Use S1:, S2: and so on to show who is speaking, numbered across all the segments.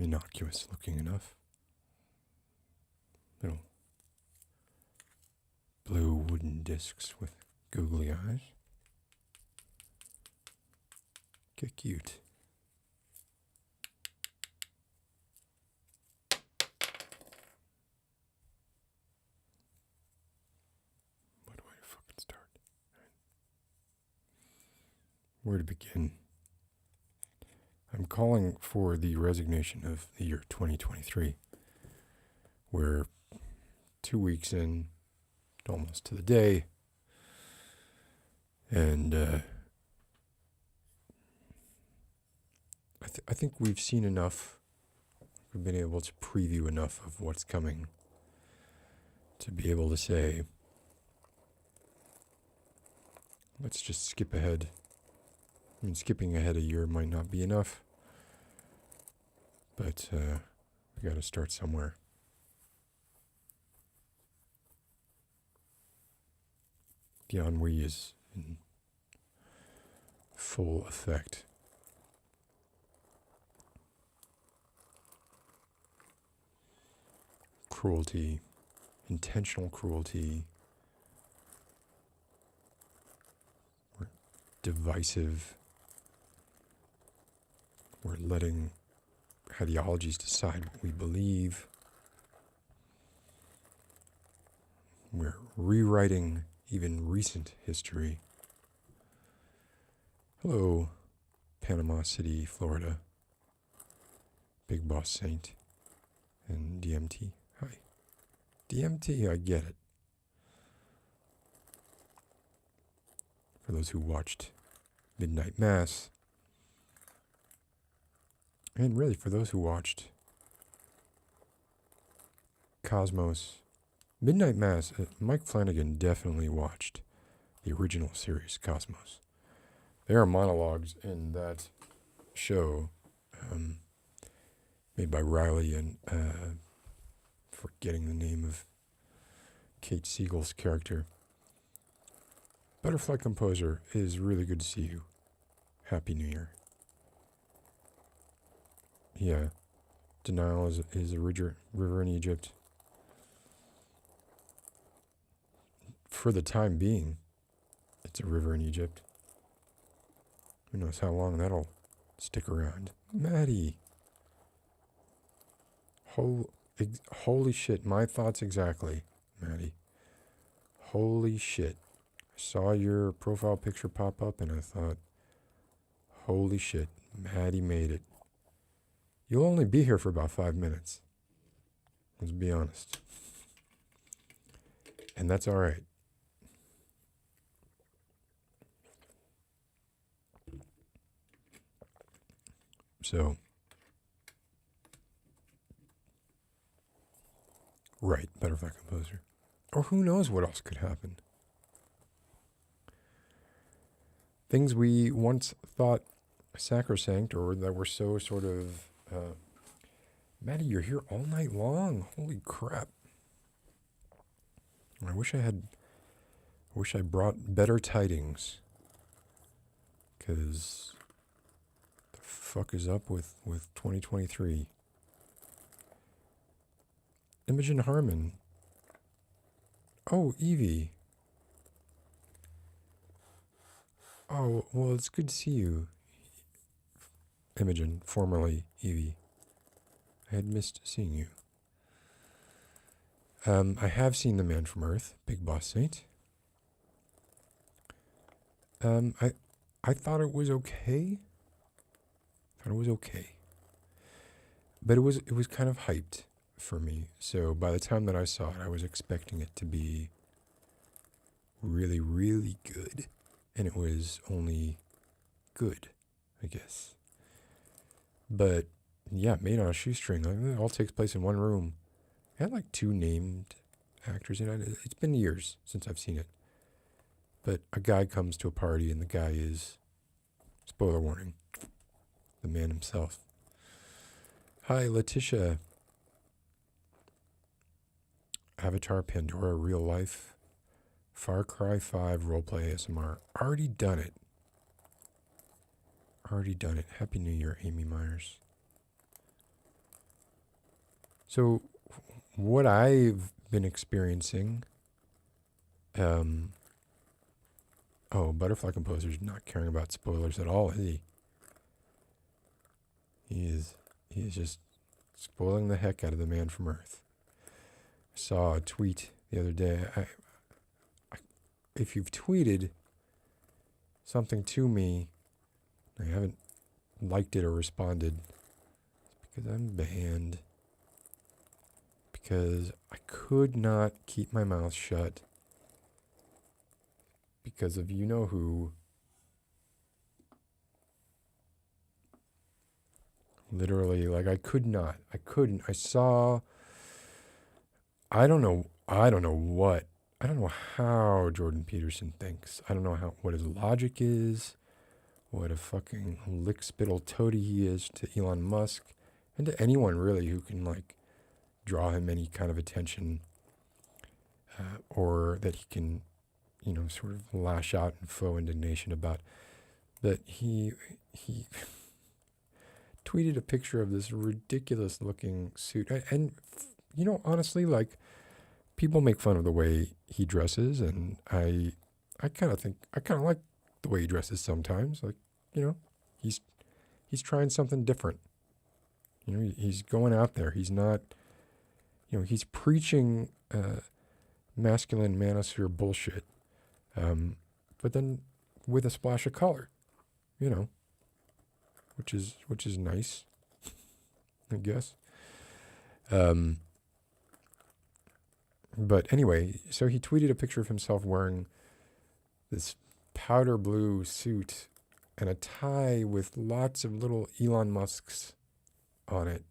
S1: innocuous looking enough. Little blue wooden discs with googly eyes. Get cute. What do I fucking start? Where to begin? I'm calling for the resignation of the year 2023. We're 2 weeks in, almost to the day, and I think we've seen enough. We've been able to preview enough of what's coming to be able to say, let's just skip ahead. I mean, skipping ahead a year might not be enough, but we got to start somewhere. The ennui is in full effect. Cruelty, intentional cruelty, we're divisive, we're letting ideologies decide what we believe, we're rewriting even recent history. Hello, Panama City, Florida, Big Boss Saint, and DMT. Hi. DMT, I get it. For those who watched Midnight Mass, and really for those who watched Cosmos, Midnight Mass, Mike Flanagan definitely watched the original series, Cosmos. There are monologues in that show made by Riley and forgetting the name of Kate Siegel's character. Butterfly Composer, it is really good to see you. Happy New Year. Yeah, Denial is a river in Egypt. For the time being, it's a river in Egypt. Who knows how long that'll stick around. Maddie. Holy shit, my thoughts exactly, Maddie. Holy shit. I saw your profile picture pop up and I thought, holy shit, Maddie made it. You'll only be here for about 5 minutes. Let's be honest. And that's all right. So, right, Butterfly Composer. Or who knows what else could happen. Things we once thought sacrosanct or that were so sort of, Maddie, you're here all night long. Holy crap. I wish I brought better tidings. Because the fuck is up with 2023? Imogen Harmon. Oh, Evie. Oh, well, it's good to see you. Imogen, formerly Evie. I had missed seeing you. I have seen The Man from Earth, Big Boss Saint. I thought it was okay. But it was kind of hyped for me. So by the time that I saw it, I was expecting it to be really, really good. And it was only good, I guess. But yeah, made on a shoestring. It all takes place in one room. It had like 2 named actors in it. It's been years since I've seen it. But a guy comes to a party and the guy is, spoiler warning, the man himself. Hi, Letitia. Avatar, Pandora, Real Life, Far Cry 5, Roleplay ASMR. Already done it. Happy New Year, Amy Myers. So what I've been experiencing, Butterfly Composer's not caring about spoilers at all, is he? He is just spoiling the heck out of the man from Earth. I saw a tweet the other day. If you've tweeted something to me, I haven't liked it or responded, it's because I'm banned. Because I could not keep my mouth shut because of you know who. Literally, like I couldn't. I saw, I don't know what, I don't know how Jordan Peterson thinks. I don't know what his logic is, what a fucking lick-spittle toady he is to Elon Musk, and to anyone really who can like draw him any kind of attention, or that he can, sort of lash out in faux indignation about. That he tweeted a picture of this ridiculous looking suit. And, honestly, like, people make fun of the way he dresses, and I kind of like the way he dresses sometimes. Like, he's trying something different. He's going out there. He's not, he's preaching masculine manosphere bullshit, but then with a splash of color, which is nice, I guess. But anyway, so he tweeted a picture of himself wearing this powder blue suit and a tie with lots of little Elon Musks on it.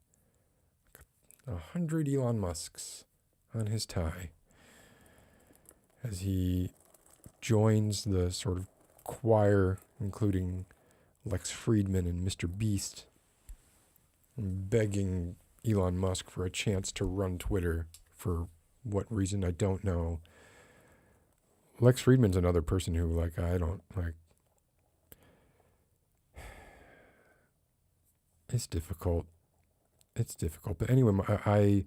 S1: 100 Elon Musks on his tie as he joins the sort of choir, including Lex Friedman and Mr. Beast, begging Elon Musk for a chance to run Twitter for what reason I don't know. Lex Friedman's another person who, like, I don't like. It's difficult. But anyway, I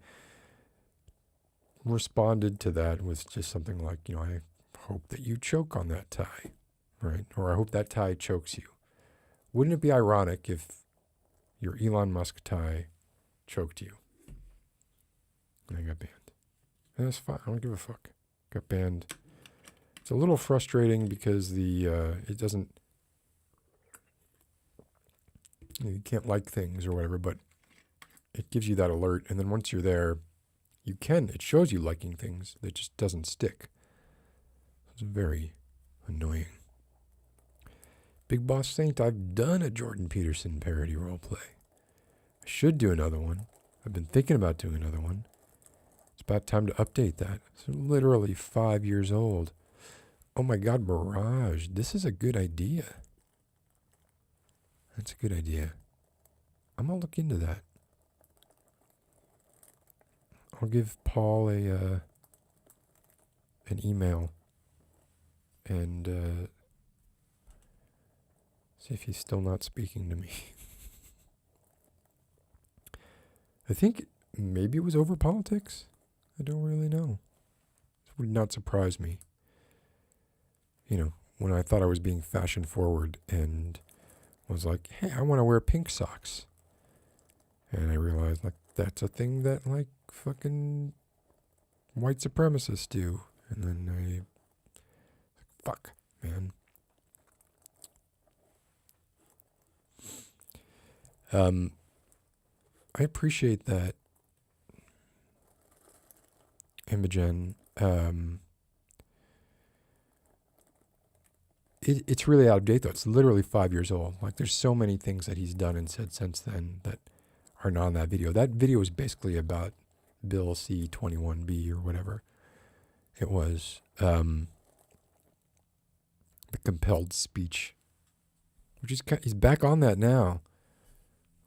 S1: responded to that with just something like, I hope that you choke on that tie, right? Or I hope that tie chokes you. Wouldn't it be ironic if your Elon Musk tie choked you? And I got banned. And that's fine. I don't give a fuck. Got banned. It's a little frustrating because it doesn't, you can't like things or whatever, but it gives you that alert. And then once you're there, it shows you liking things. It just doesn't stick. It's very annoying. Big Boss Saint, I've done a Jordan Peterson parody roleplay. I should do another one. I've been thinking about doing another one. It's about time to update that. It's literally 5 years old. Oh my God, Barrage. This is a good idea. That's a good idea. I'm going to look into that. I'll give Paul an email and see if he's still not speaking to me. I think maybe it was over politics. I don't really know. It would not surprise me. When I thought I was being fashion forward and was like, hey, I want to wear pink socks. And I realized, like, that's a thing that, like, fucking white supremacists do. And then fuck, man. I appreciate that, Imogen. It's really out of date, though. It's literally 5 years old. Like, there's so many things that he's done and said since then that are not in that video. That video is basically about Bill C-21B or whatever it was. The compelled speech. He's back on that now.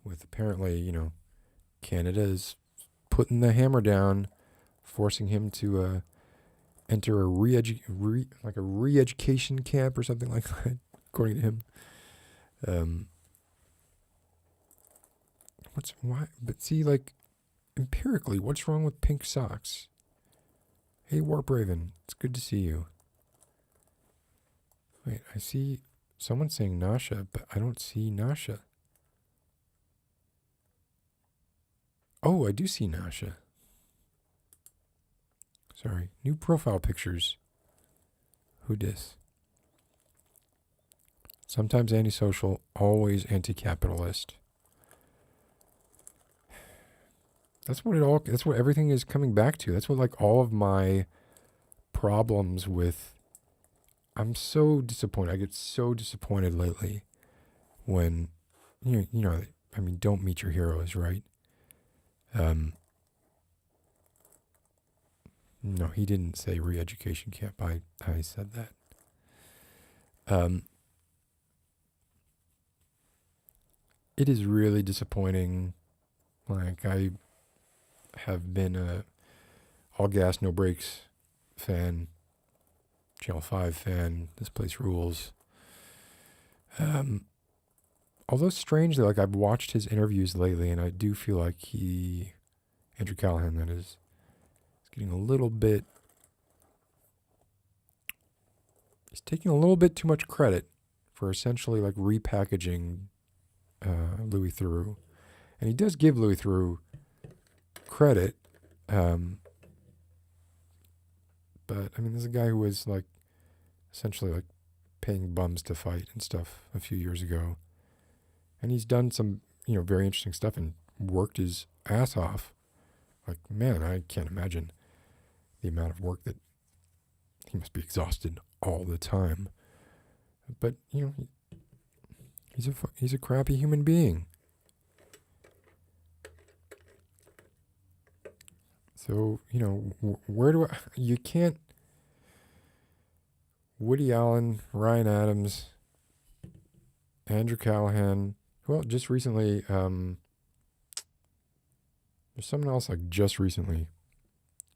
S1: With apparently, Canada is putting the hammer down, forcing him to enter a re-education camp or something like that, according to him. Why? But see, like, empirically, what's wrong with pink socks? Hey, Warp Raven, it's good to see you. Wait, I see someone saying Nasha, but I don't see Nasha. Oh, I do see Nasha. Sorry. New profile pictures. Who dis? Sometimes antisocial, always anti-capitalist. That's what everything is coming back to. That's what like all of my problems with. I'm so disappointed. I get so disappointed lately when, I mean, don't meet your heroes, right? No, he didn't say re-education camp. I said that. It is really disappointing. Like, I have been a all gas, no brakes fan, Channel 5 fan. This place rules. Although strangely, like I've watched his interviews lately, and I do feel like Andrew Callahan, that is getting a little bit, he's taking a little bit too much credit for essentially like repackaging Louis Theroux. And he does give Louis Theroux credit. But I mean, there's a guy who was like essentially like paying bums to fight and stuff a few years ago. And he's done some, very interesting stuff and worked his ass off. Like, man, I can't imagine the amount of work that he must be exhausted all the time. But, he's a crappy human being. So, where do you can't, Woody Allen, Ryan Adams, Andrew Callahan, well, just recently, there's someone else like just recently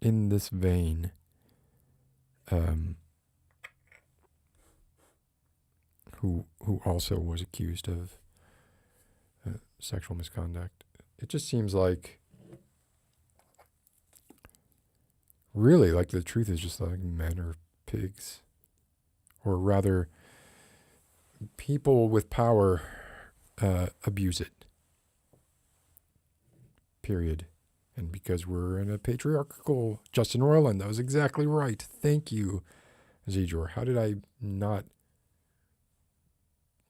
S1: in this vein, who also was accused of sexual misconduct. It just seems like, really, like the truth is just like men are pigs. Or rather, people with power abuse it. Period. And because we're in a patriarchal, Justin Roiland, that was exactly right. Thank you, Zedror. How did I not?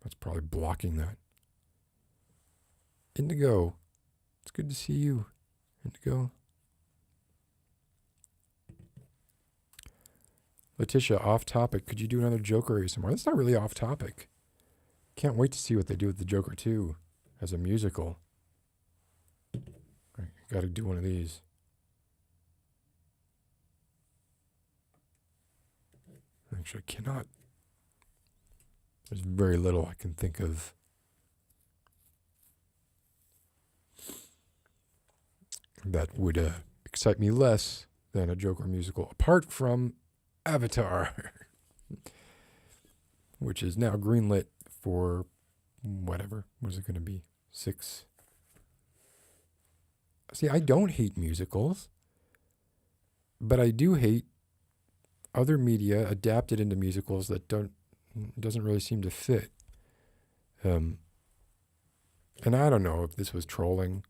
S1: That's probably blocking that. Indigo, it's good to see you, Indigo. Letitia, off topic. Could you do another Joker ASMR? That's not really off topic. Can't wait to see what they do with the Joker 2 as a musical. Right, got to do one of these. Actually, I cannot. There's very little I can think of. That would excite me less than a Joker musical, apart from Avatar, which is now greenlit for whatever. What is it going to be? 6. See, I don't hate musicals, but I do hate other media adapted into musicals that doesn't really seem to fit. And I don't know if this was trolling.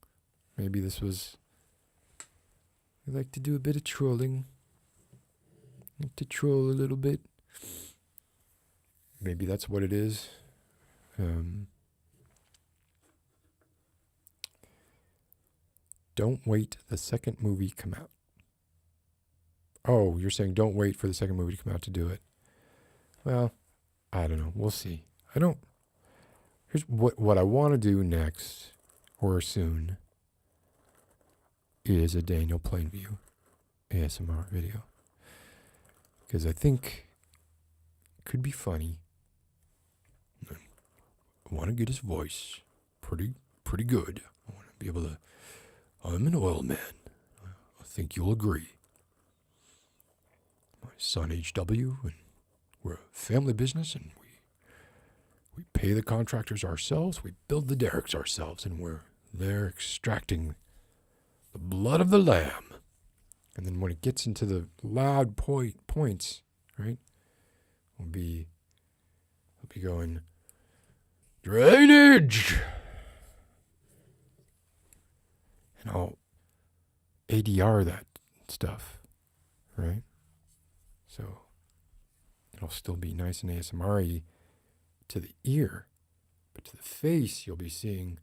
S1: Maybe this was. I like to do a bit of trolling. Like to troll a little bit. Maybe that's what it is. Don't wait the second movie come out. Oh, you're saying don't wait for the second movie to come out to do it. Well, I don't know. We'll see. Here's what I want to do next or soon is a Daniel Plainview ASMR video. Because I think it could be funny. I want to get his voice pretty good. I want to be able to. I'm an oil man. I think you'll agree. My son HW, and we're a family business, and we pay the contractors ourselves. We build the derricks ourselves, and we're there extracting the blood of the lamb. And then when it gets into the loud points, right, we'll be going, drainage! And I'll ADR that stuff, right? So it'll still be nice and ASMR-y to the ear, but to the face, you'll be seeing,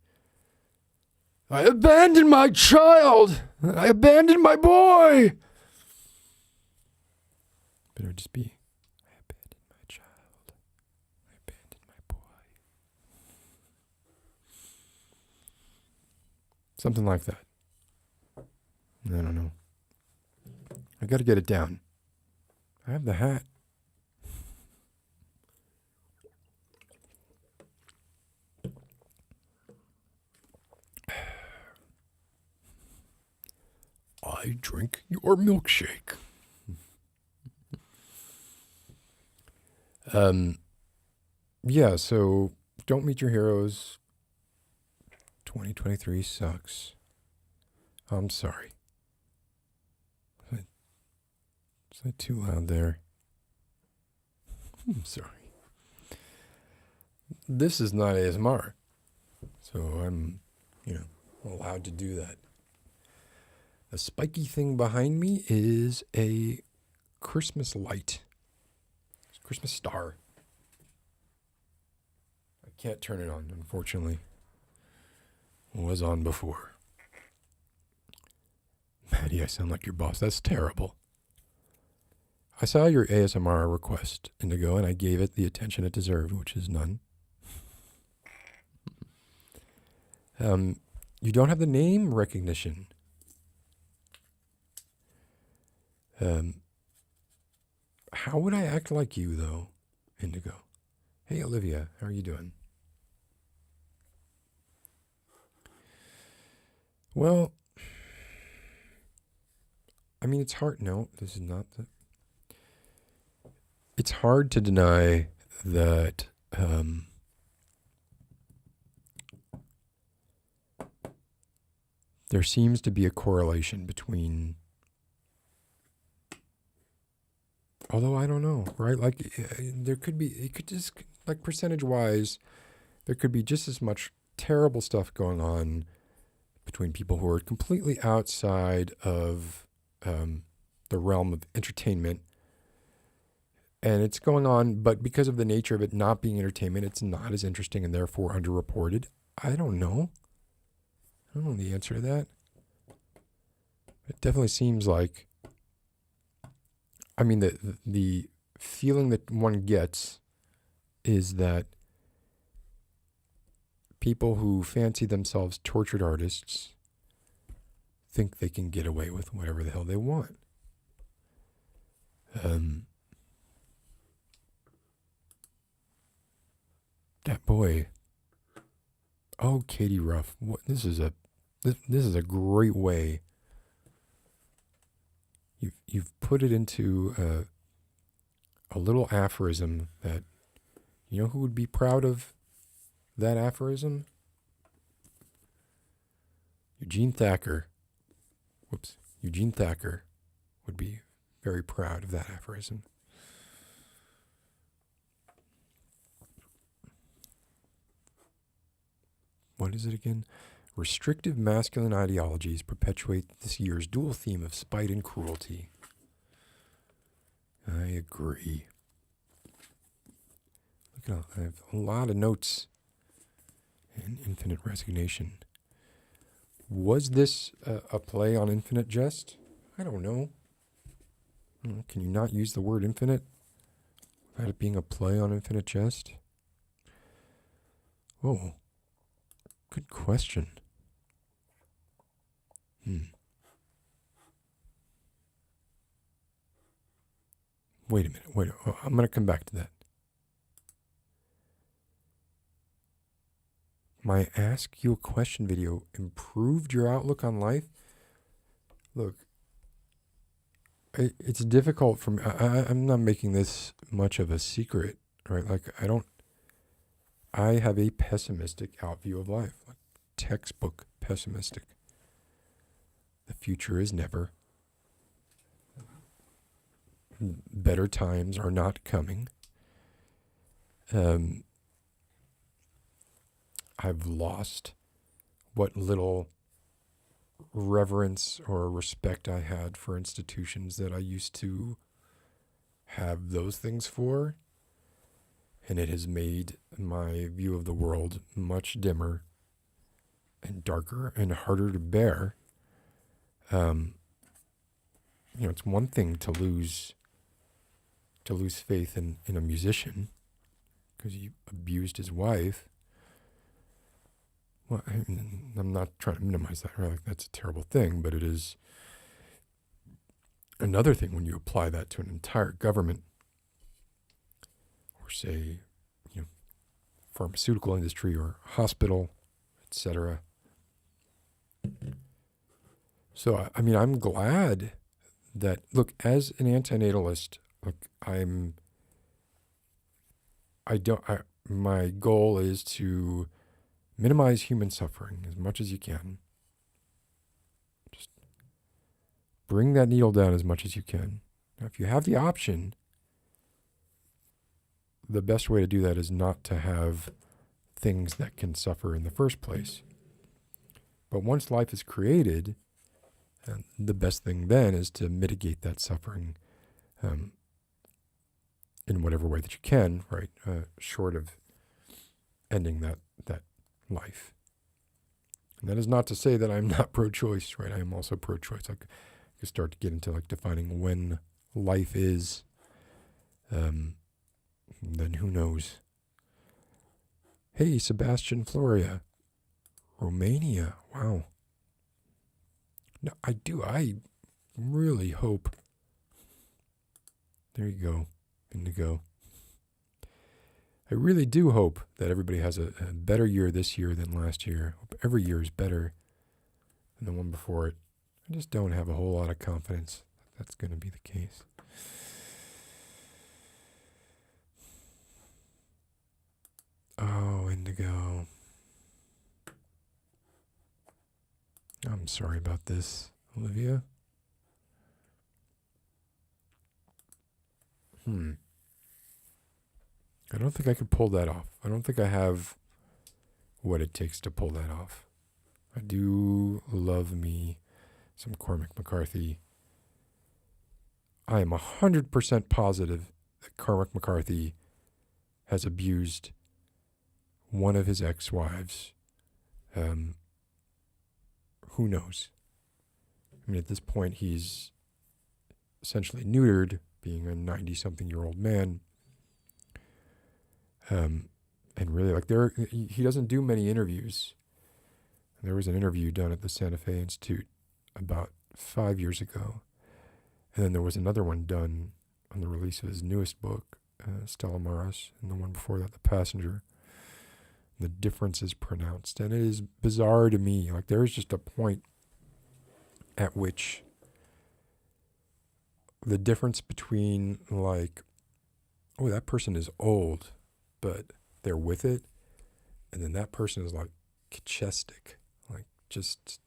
S1: I abandoned my child! I abandoned my boy! But it would just be, I abandoned my child. I abandoned my boy. Something like that. I don't know. I gotta get it down. I have the hat. I drink your milkshake. Yeah, so don't meet your heroes. 2023 sucks. I'm sorry. Is that too loud there? I'm sorry. This is not ASMR, so I'm, allowed to do that. The spiky thing behind me is a Christmas light. It's a Christmas star. I can't turn it on, unfortunately. It was on before. Maddie, I sound like your boss. That's terrible. I saw your ASMR request, Indigo, and I gave it the attention it deserved, which is none. You don't have the name recognition. How would I act like you, though, Indigo? Hey, Olivia, how are you doing? Well, I mean, it's hard. No, this is not the... It's hard to deny that there seems to be a correlation between... Although I don't know, right? Like there could be, it could just, like percentage-wise, there could be just as much terrible stuff going on between people who are completely outside of the realm of entertainment. And it's going on, but because of the nature of it not being entertainment, it's not as interesting and therefore underreported. I don't know. I don't know the answer to that. It definitely seems like, I mean, the feeling that one gets is that people who fancy themselves tortured artists think they can get away with whatever the hell they want. That boy. Oh, Katie Ruff. What? This is a great way. You've put it into a little aphorism that, you know who would be proud of that aphorism? Eugene Thacker would be very proud of that aphorism. What is it again? Restrictive masculine ideologies perpetuate this year's dual theme of spite and cruelty. I agree. Look at all, I have a lot of notes in Infinite Resignation. Was this a play on Infinite Jest? I don't know. Can you not use the word infinite without it being a play on Infinite Jest? Oh, good question. Wait a minute. I'm going to come back to that. My Ask You a Question video improved your outlook on life? Look, it's difficult for me. I'm not making this much of a secret, right? Like, I have a pessimistic outview of life, like textbook pessimistic. The future is never. Better times are not coming. I've lost what little reverence or respect I had for institutions that I used to have those things for. And it has made my view of the world much dimmer and darker and harder to bear. It's one thing to lose faith in a musician because he abused his wife. Well, I'm not trying to minimize that. Right? Like, that's a terrible thing, but it is another thing when you apply that to an entire government or, say, pharmaceutical industry or hospital, etc. So, I'm glad that, look, as an antinatalist, my goal is to minimize human suffering as much as you can. Just bring that needle down as much as you can. Now, if you have the option, the best way to do that is not to have things that can suffer in the first place. But once life is created, the best thing then is to mitigate that suffering in whatever way that you can, right? Short of ending that life. And that is not to say that I'm not pro-choice, right? I am also pro-choice. I could start to get into defining when life is, then who knows? Hey, Sebastian Floria, Romania, wow. No, I really hope, there you go, Indigo. I really do hope that everybody has a better year this year than last year. Hope every year is better than the one before it. I just don't have a whole lot of confidence that that's going to be the case. Oh, Indigo. I'm sorry about this, Olivia. I don't think I could pull that off. I don't think I have what it takes to pull that off. I do love me some Cormac McCarthy. I am 100% positive that Cormac McCarthy has abused one of his ex-wives. Who knows? At this point, he's essentially neutered, being a 90-something-year-old man. And really, he doesn't do many interviews. There was an interview done at the Santa Fe Institute about 5 years ago. And then there was another one done on the release of his newest book, Stella Maris, and the one before that, The Passenger. The difference is pronounced. And it is bizarre to me. There is just a point at which the difference between, oh, that person is old, but they're with it. And then that person is Kachestic, just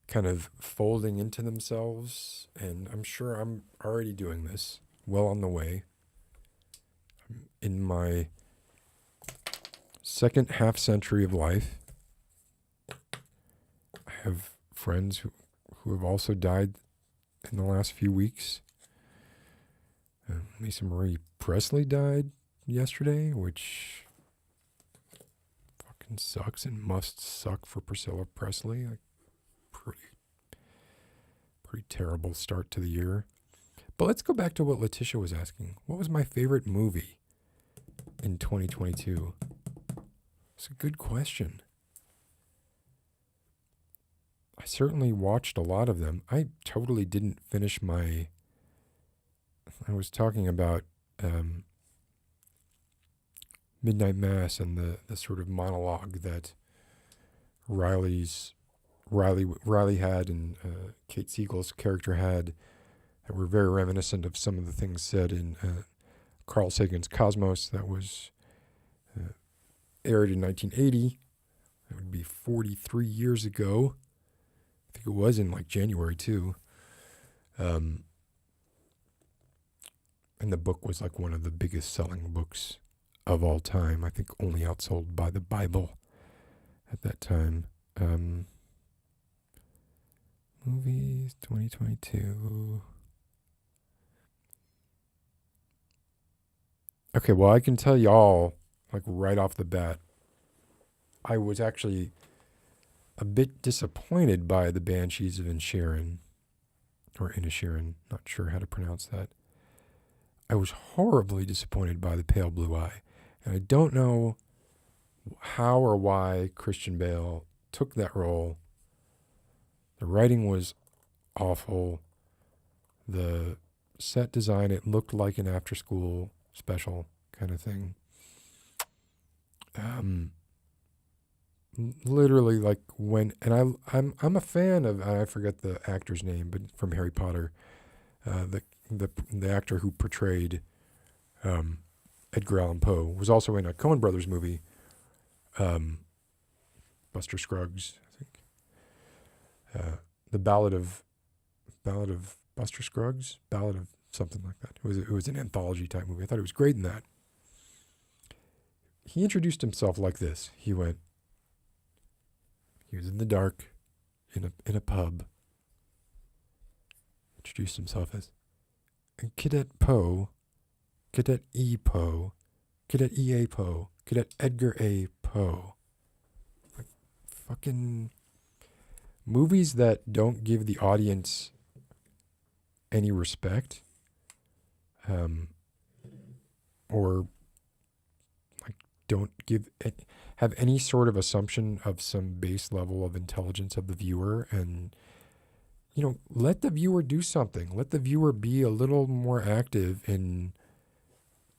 S1: kind of folding into themselves. And I'm sure I'm already doing this, well on the way. I'm in my second half century of life. I have friends who have also died in the last few weeks. Lisa Marie Presley died yesterday, which fucking sucks and must suck for Priscilla Presley. Pretty terrible start to the year. But let's go back to what Letitia was asking. What was my favorite movie in 2022? It's a good question. I certainly watched a lot of them. I totally didn't finish I was talking about Midnight Mass and the sort of monologue that Riley had and Kate Siegel's character had that were very reminiscent of some of the things said in Carl Sagan's Cosmos that was aired in 1980. That would be 43 years ago. think it was in like January too. And the book was like one of the biggest selling books of all time. I think only outsold by the Bible at that time. Movies 2022. Okay, well, I can tell y'all, like right off the bat, I was actually a bit disappointed by the Banshees of Inisherin, or Inisherin, not sure how to pronounce that. I was horribly disappointed by The Pale Blue Eye. And I don't know how or why Christian Bale took that role. The writing was awful. The set design, it looked like an after-school special kind of thing. Literally, like when, and I'm a fan of, I forget the actor's name, but from Harry Potter, the actor who portrayed Edgar Allan Poe was also in a Coen Brothers movie, Buster Scruggs, I think. The Ballad of Buster Scruggs, Ballad of something like that. It was an anthology type movie. I thought he was great in that. He introduced himself like this. He was in the dark, in a pub. Introduced himself as Cadet Poe, Cadet E. Poe, Cadet E. A. Poe, Cadet Edgar A. Poe. Like fucking movies that don't give the audience any respect, or like don't have any sort of assumption of some base level of intelligence of the viewer, and let the viewer do something. Let the viewer be a little more active in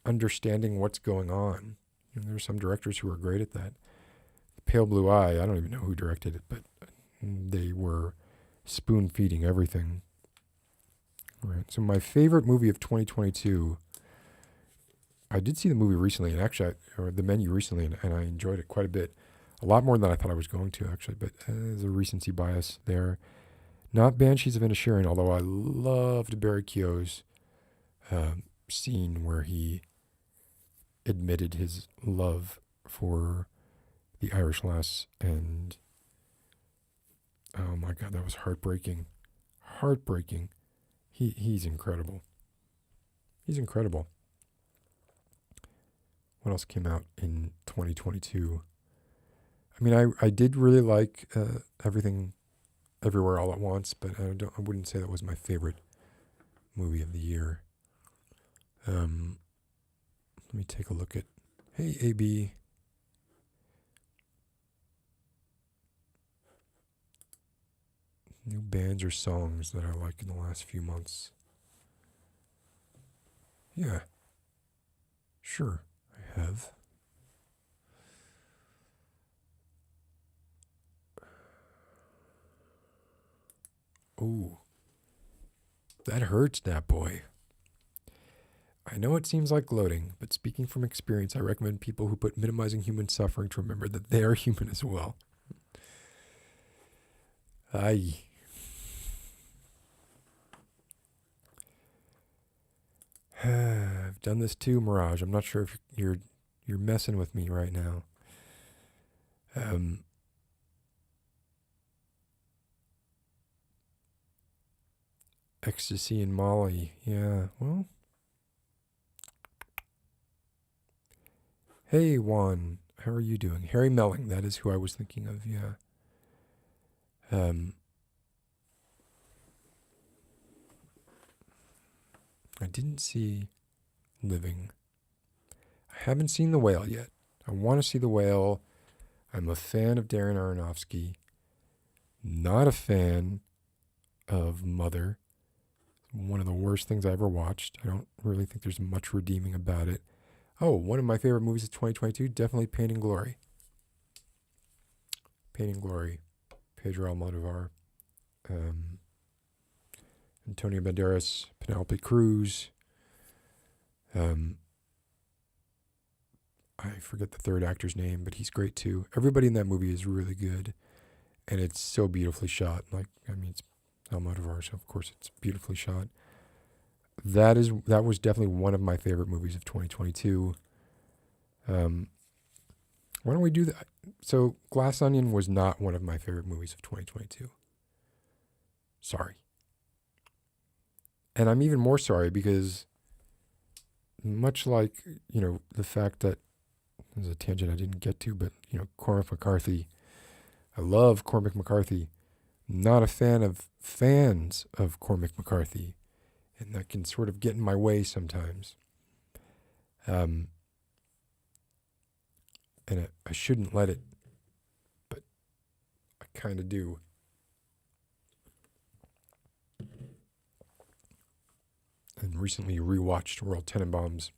S1: understanding what's going on. There are some directors who are great at that. Pale Blue Eye, I don't even know who directed it, but they were spoon feeding everything. Right. So my favorite movie of 2022, I did see the movie recently, and actually, or the menu recently, and I enjoyed it quite a bit. A lot more than I thought I was going to, actually, but there's a recency bias there. Not Banshees of Inisherin, although I loved Barry Keogh's scene where he admitted his love for the Irish lass, and oh my God, that was heartbreaking. Heartbreaking. He's incredible. He's incredible. What else came out in 2022? I mean, I did really like Everything Everywhere All at Once, but I wouldn't say that was my favorite movie of the year. Let me take a look at, hey, AB. New bands or songs that I like in the last few months. Yeah. Sure, I have. Ooh. That hurts, that boy. I know it seems like gloating, but speaking from experience, I recommend people who put minimizing human suffering to remember that they are human as well. Aye. I've done this too, Mirage. I'm not sure if you're messing with me right now. Ecstasy and Molly. Yeah, well. Hey, Juan. How are you doing? Harry Melling. That is who I was thinking of, yeah. I didn't see Living. I haven't seen The Whale yet. I want to see The Whale. I'm a fan of Darren Aronofsky. Not a fan of Mother. One of the worst things I ever watched. I don't really think there's much redeeming about it. Oh, one of my favorite movies of 2022, definitely Pain and Glory. Pain and Glory. Pedro Almodovar. Antonio Banderas, Penelope Cruz. I forget the third actor's name, but he's great too. Everybody in that movie is really good. and it's so beautifully shot. Like, I mean, it's Almodovar, so of course it's beautifully shot. That was definitely one of my favorite movies of 2022. Why don't we do that? So, Glass Onion was not one of my favorite movies of 2022. Sorry. And I'm even more sorry because, much like, the fact that, there's a tangent I didn't get to, but, Cormac McCarthy, I love Cormac McCarthy. Not a fan of fans of Cormac McCarthy, and that can sort of get in my way sometimes. And I shouldn't let it, but I kind of do. And recently rewatched Royal Tenenbaums.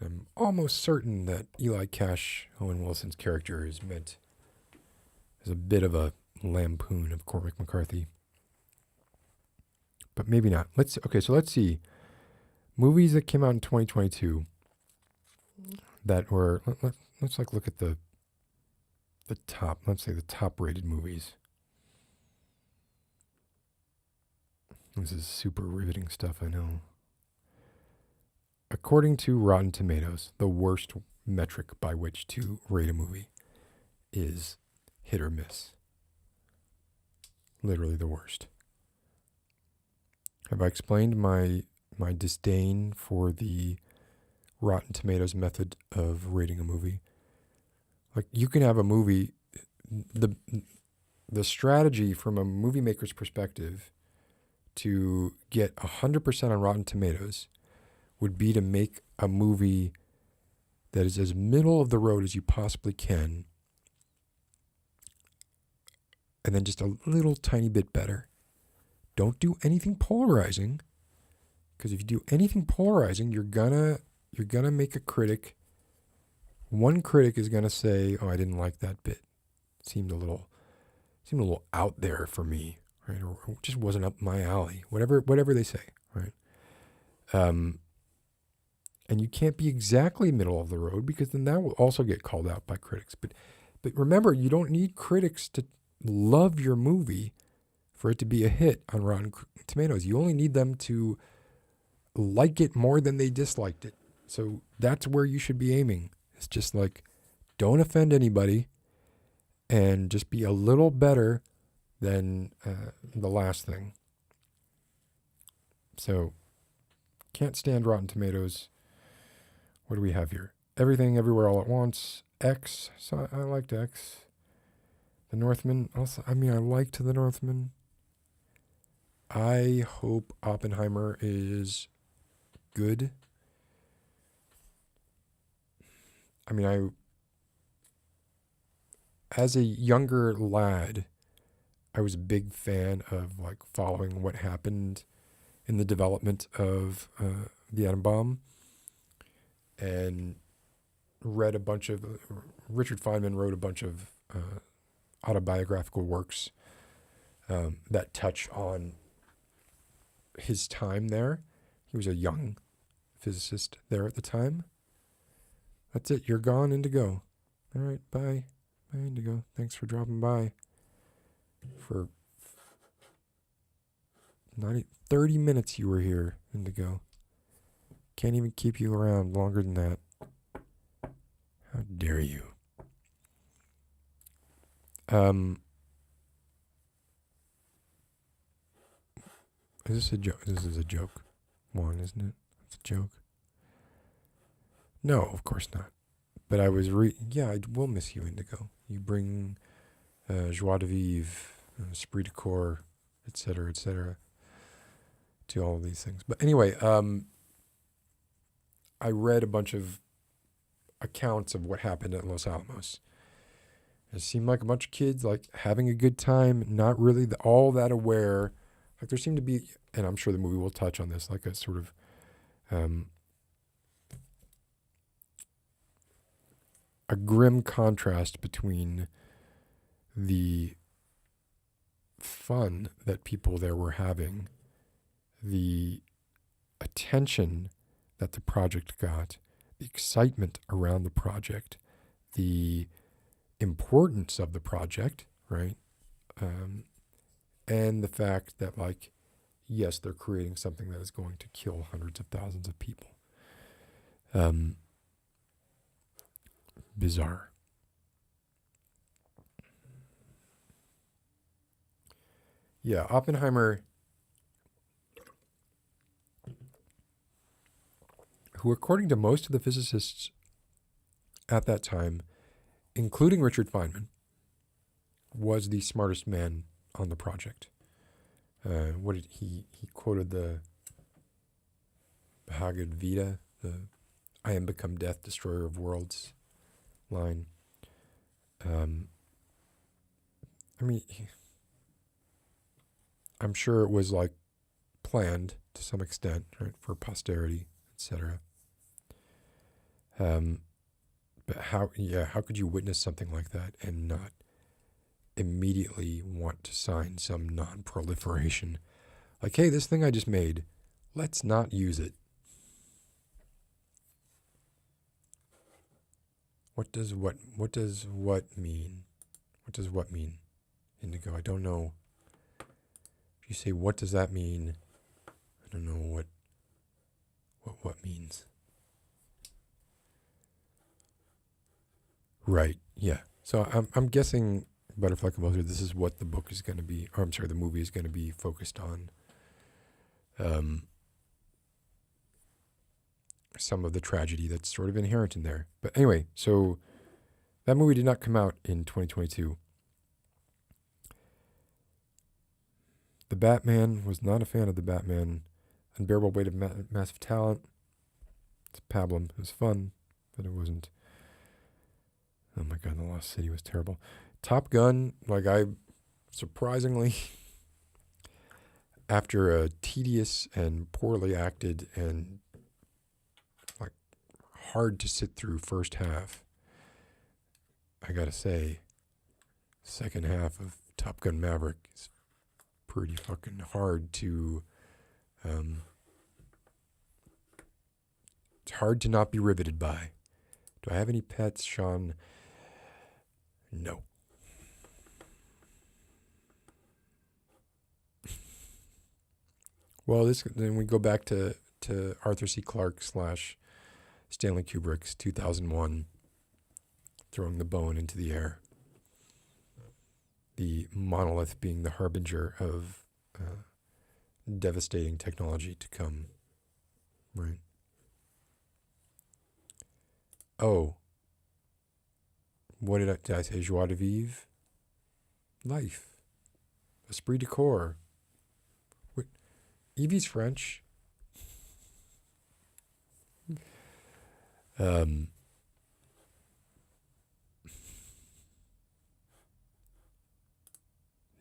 S1: I'm almost certain that Eli Cash, Owen Wilson's character, is meant as a bit of a lampoon of Cormac McCarthy. But maybe not. Let's see. Movies that came out in 2022 that were, let's look at the top, let's say the top rated movies. This is super riveting stuff, I know. According to Rotten Tomatoes, the worst metric by which to rate a movie is hit or miss. Literally the worst. Have I explained my disdain for the Rotten Tomatoes method of rating a movie? Like, you can have a movie, the strategy from a movie maker's perspective to get 100% on Rotten Tomatoes would be to make a movie that is as middle of the road as you possibly can, and then just a little tiny bit better. Don't do anything polarizing, because if you do anything polarizing, you're gonna make a critic. One critic is gonna say, "Oh, I didn't like that bit. Seemed a little out there for me, right? Or just wasn't up my alley." Whatever they say, right? And you can't be exactly middle of the road, because then that will also get called out by critics. But remember, you don't need critics to love your movie for it to be a hit on Rotten Tomatoes. You only need them to like it more than they disliked it. So that's where you should be aiming. It's just like, don't offend anybody, and just be a little better than the last thing. So, can't stand Rotten Tomatoes. What do we have here? Everything, Everywhere, All at Once. X. So I liked X. The Northman. Also, I liked The Northman. I hope Oppenheimer is good. As a younger lad, I was a big fan of following what happened in the development of the atom bomb, and read a bunch of, Richard Feynman wrote a bunch of autobiographical works that touch on his time there. He was a young physicist there at the time. That's it. You're gone, Indigo. All right, bye. Bye, Indigo. Thanks for dropping by. For 30 minutes you were here, Indigo. Can't even keep you around longer than that. How dare you? Is this a joke? This is a joke. One, isn't it? It's a joke. No, of course not. But I was I will miss you, Indigo. You bring joie de vivre, esprit de corps, etc., to all of these things. But anyway, I read a bunch of accounts of what happened at Los Alamos. It seemed like a bunch of kids having a good time, not really all that aware. There seemed to be, and I'm sure the movie will touch on this, a sort of a grim contrast between the fun that people there were having, the attention that the project got, the excitement around the project, the importance of the project, right? And the fact that, like, yes, they're creating something that is going to kill hundreds of thousands of people. Bizarre. Yeah, Oppenheimer, who according to most of the physicists at that time, including Richard Feynman, was the smartest man on the project. What did he quoted the Bhagavad Gita, the "I am become death, destroyer of worlds" line. I mean, I'm sure it was like planned to some extent, right, for posterity, etc. But how could you witness something like that and not immediately want to sign some non-proliferation? Like, hey, this thing I just made, let's not use it. What does what mean? What does what mean, Indigo? I don't know. If you say what does that mean, I don't know what means. Right. Yeah. So I'm guessing Butterfly Composer, this is what the book is going to be, or I'm sorry, the movie is going to be focused on. Some of the tragedy that's sort of inherent in there. But anyway, so that movie did not come out in 2022. The Batman was not a fan of the Batman. Unbearable Weight of Massive Talent. It's pablum. It was fun, but it wasn't. Oh my God, The Lost City was terrible. Top Gun, like, I surprisingly, after a tedious and poorly acted and like hard to sit through first half, I gotta say, second half of Top Gun Maverick is pretty fucking hard to, it's hard to not be riveted by. Do I have any pets, Sean? No. Well, then we go back to Arthur C. Clarke / Stanley Kubrick's 2001, throwing the bone into the air. The monolith being the harbinger of devastating technology to come. Right. Oh. What did I say? Joie de vivre? Life. Esprit de corps. What? Evie's French.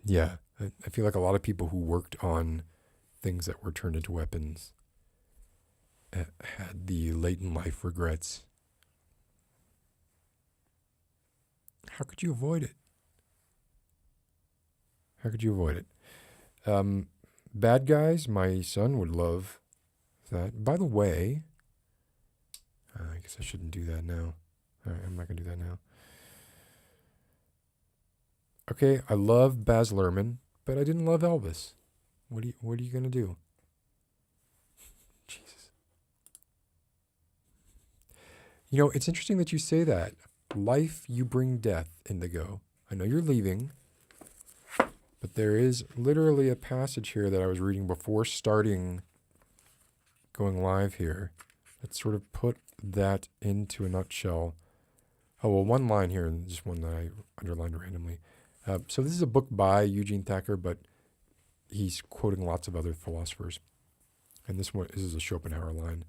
S1: Yeah, I feel like a lot of people who worked on things that were turned into weapons had the late in life regrets. How could you avoid it? How could you avoid it? Bad Guys, my son would love that. By the way, I guess I shouldn't do that now. All right, I'm not going to do that now. Okay, I love Baz Luhrmann, but I didn't love Elvis. What are you going to do? Jesus. You know, it's interesting that you say that. Life, you bring death, Indigo. I know you're leaving, but there is literally a passage here that I was reading before starting going live here that sort of put that into a nutshell. Oh, well, one line here, and just one that I underlined randomly. So this is a book by Eugene Thacker, but he's quoting lots of other philosophers. And this is a Schopenhauer line.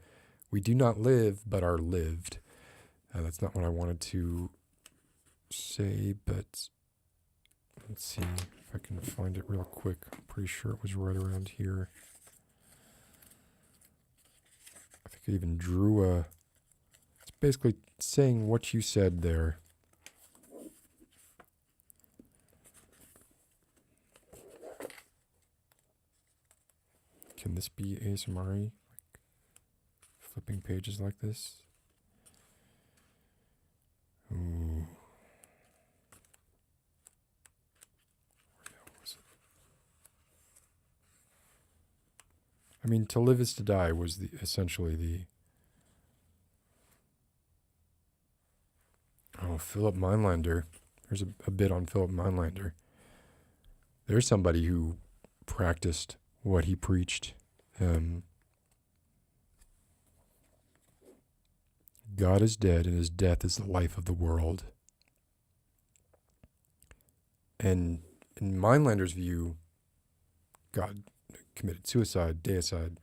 S1: We do not live, but are lived. That's not what I wanted to say, but let's see if I can find it real quick. I'm pretty sure it was right around here. I think I even drew it's basically saying what you said there. Can this be ASMR-y? Like flipping pages like this? Ooh. I mean, to live is to die was essentially the. Oh, Philip Meinlander. There's a bit on Philip Meinlander. There's somebody who practiced what he preached. God is dead, and his death is the life of the world. And in Meinlander's view, God committed suicide, deicide,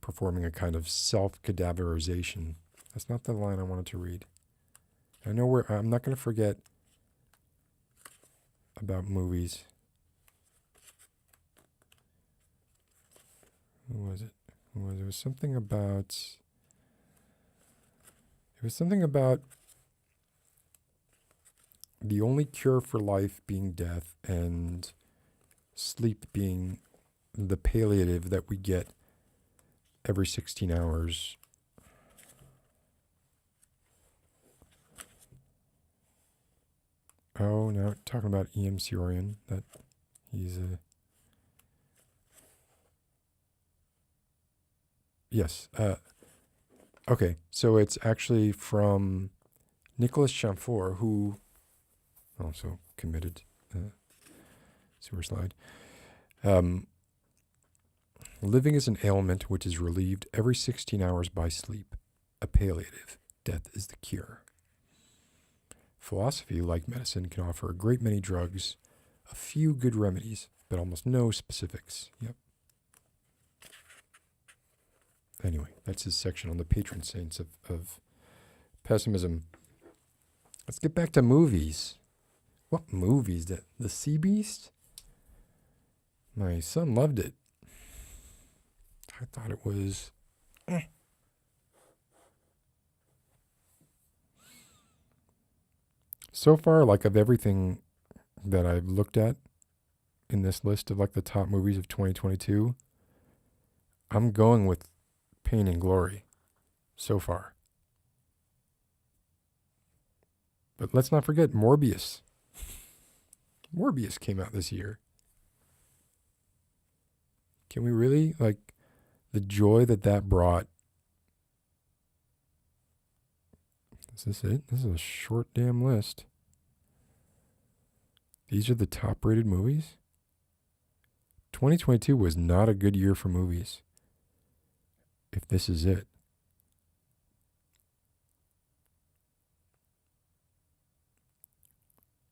S1: performing a kind of self-cadaverization. That's not the line I wanted to read. I know where I'm not going to forget about movies. Who was it? It was something about. It was something about the only cure for life being death, and sleep being the palliative that we get every 16 hours. Oh, now talking about E.M. Ciorian, that he's a. Yes. Okay, so it's actually from Nicholas Chamfort, who also committed suicide. Living is an ailment which is relieved every 16 hours by sleep, a palliative. Death is the cure. Philosophy, like medicine, can offer a great many drugs, a few good remedies, but almost no specifics. Yep. Anyway, that's his section on the patron saints of pessimism. Let's get back to movies. What movies? The Sea Beast? My son loved it. I thought it was. So far, like, of everything that I've looked at in this list of like the top movies of 2022, I'm going with Pain and Glory so far. But let's not forget Morbius. Morbius came out this year. Can we really, like, the joy that brought? Is this it? This is a short damn list. These are the top rated movies? 2022 was not a good year for movies. If this is it.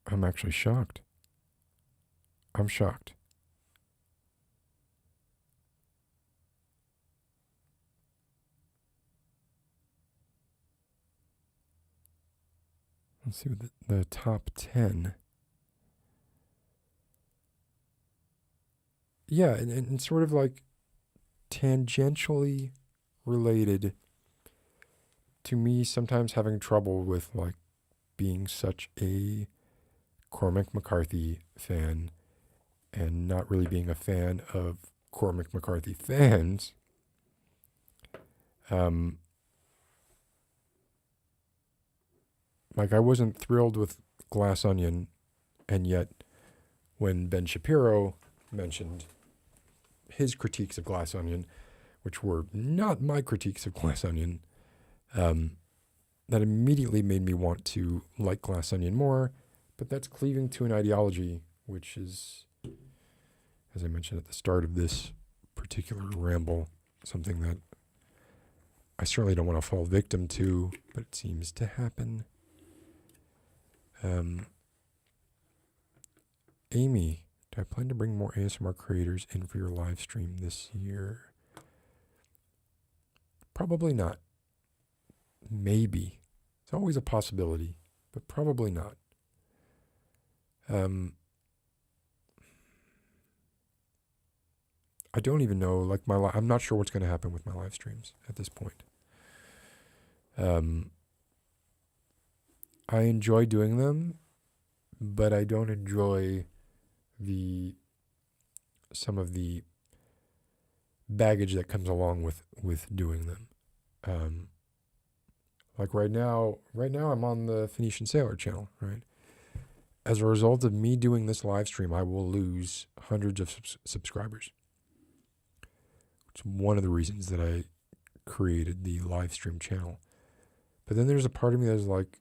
S1: I'm actually shocked. I'm shocked. Let's see what the top 10. Yeah, and sort of like tangentially related to me sometimes having trouble with like being such a Cormac McCarthy fan and not really being a fan of Cormac McCarthy fans. Like, I wasn't thrilled with Glass Onion, and yet when Ben Shapiro mentioned his critiques of Glass Onion, which were not my critiques of Glass Onion, that immediately made me want to like Glass Onion more. But that's cleaving to an ideology, which is, as I mentioned at the start of this particular ramble, something that I certainly don't want to fall victim to, but it seems to happen. Amy, do I plan to bring more ASMR creators in for your live stream this year? Probably not. Maybe. It's always a possibility, but probably not. I don't even know, like, I'm not sure what's going to happen with my live streams at this point. I enjoy doing them, but I don't enjoy some of the baggage that comes along with doing them. Like right now I'm on the Phoenician Sailor channel, right? as a result of me doing this live stream, I will lose hundreds of subscribers. It's one of the reasons that I created the live stream channel. But then there's a part of me that's like,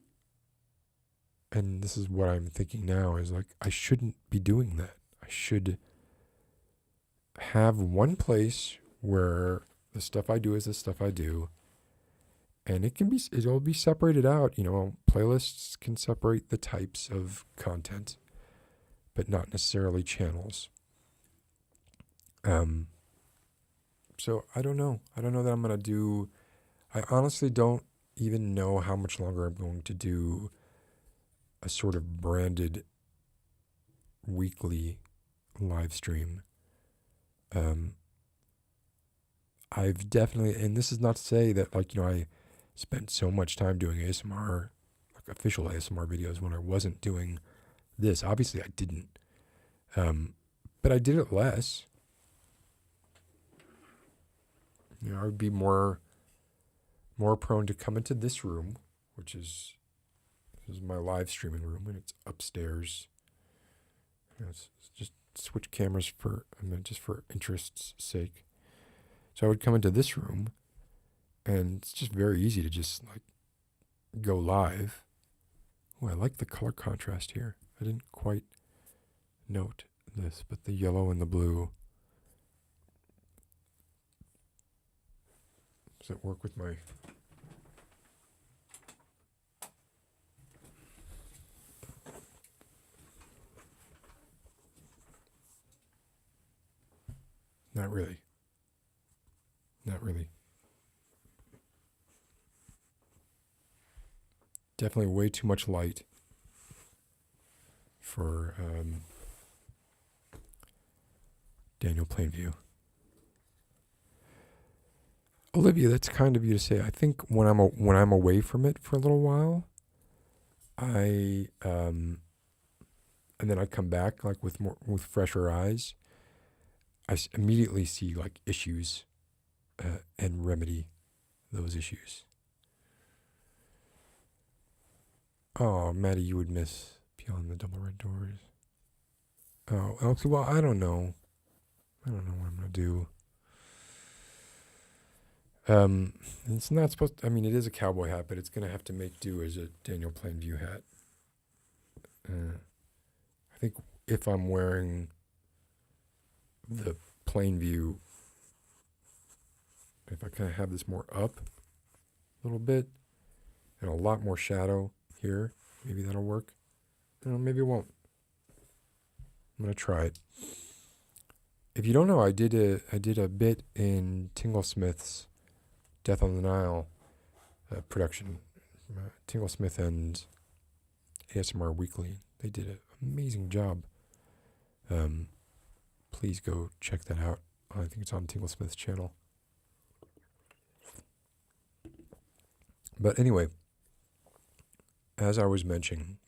S1: and this is what I'm thinking now, is like, I shouldn't be doing that. I should have one place where the stuff I do is the stuff I do. And it'll be separated out. Playlists can separate the types of content, but not necessarily channels. So I don't know. I don't know that I'm going to do, I honestly don't even know how much longer I'm going to do a sort of branded weekly live stream. I've definitely, and this is not to say that I spent so much time doing ASMR, like official ASMR videos, when I wasn't doing this. Obviously I didn't. But I did it less. I would be more prone to come into this room, which is my live streaming room, and it's upstairs. It's just switch cameras just for interest's sake. So I would come into this room, and it's just very easy to just go live. Oh, I like the color contrast here. I didn't quite note this, but the yellow and the blue. Does that work with my... Not really. Not really. Definitely way too much light for Daniel Plainview. Olivia, that's kind of you to say. I think when I'm away from it for a little while, and then I come back with fresher eyes, I immediately see issues and remedy those issues. Oh, Maddie, you would miss Beyond the Double Red Doors. Oh, okay. Well, I don't know. I don't know what I'm gonna do. It's not supposed to, it is a cowboy hat, but it's gonna have to make do as a Daniel Plainview hat. I think if I'm wearing the Plainview, if I kind of have this more up a little bit and a lot more shadow here, maybe that'll work. Maybe it won't. I'm gonna try it. If you don't know, I did a bit in Tinglesmith's Death on the Nile production. Tinglesmith and ASMR Weekly. They did an amazing job. Please go check that out. I think it's on Tinglesmith's channel. But anyway, as I was mentioning,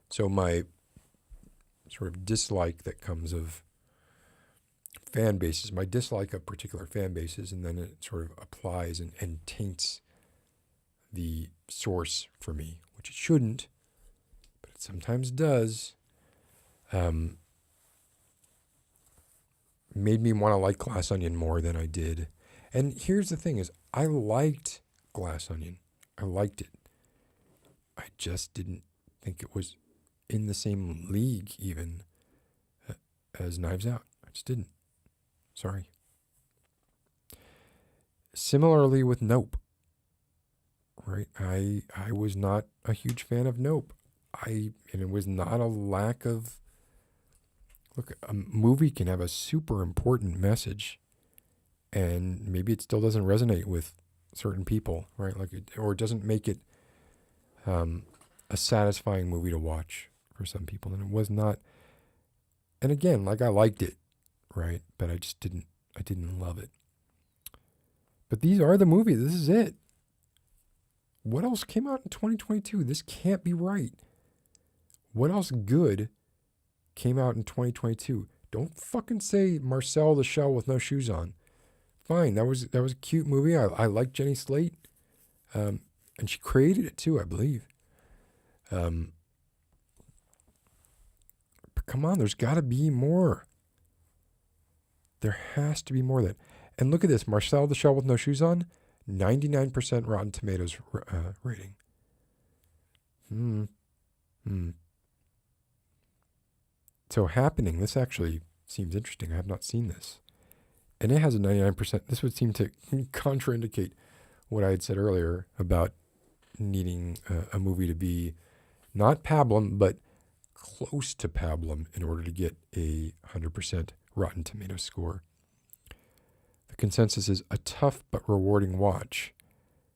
S1: so my sort of dislike that comes of fan bases, my dislike of particular fan bases, and then it sort of applies and taints the source for me, which it shouldn't, but it sometimes does, made me want to like Glass Onion more than I did. And here's the thing is, I liked Glass Onion. I liked it. I just didn't think it was in the same league even as Knives Out. I just didn't. Sorry. Similarly with Nope. Right? I was not a huge fan of Nope. And it was not a lack of... Look, a movie can have a super important message, and maybe it still doesn't resonate with certain people, right? Or it doesn't make it a satisfying movie to watch for some people. And it was not... And again, I liked it, right? But I didn't love it. But these are the movies. This is it. What else came out in 2022? This can't be right. What else good came out in 2022? Don't fucking say Marcel the Shell with No Shoes On. Fine, that was a cute movie. I like Jenny Slate. And she created it too, I believe. come on, there's got to be more. There has to be more than. And look at this, Marcel the Shell with No Shoes On, 99% Rotten Tomatoes rating. So Happening, this actually seems interesting. I have not seen this. And it has a 99%. This would seem to contraindicate what I had said earlier about needing a movie to be not pablum, but close to pablum in order to get a 100% Rotten Tomatoes score. The consensus is a tough but rewarding watch.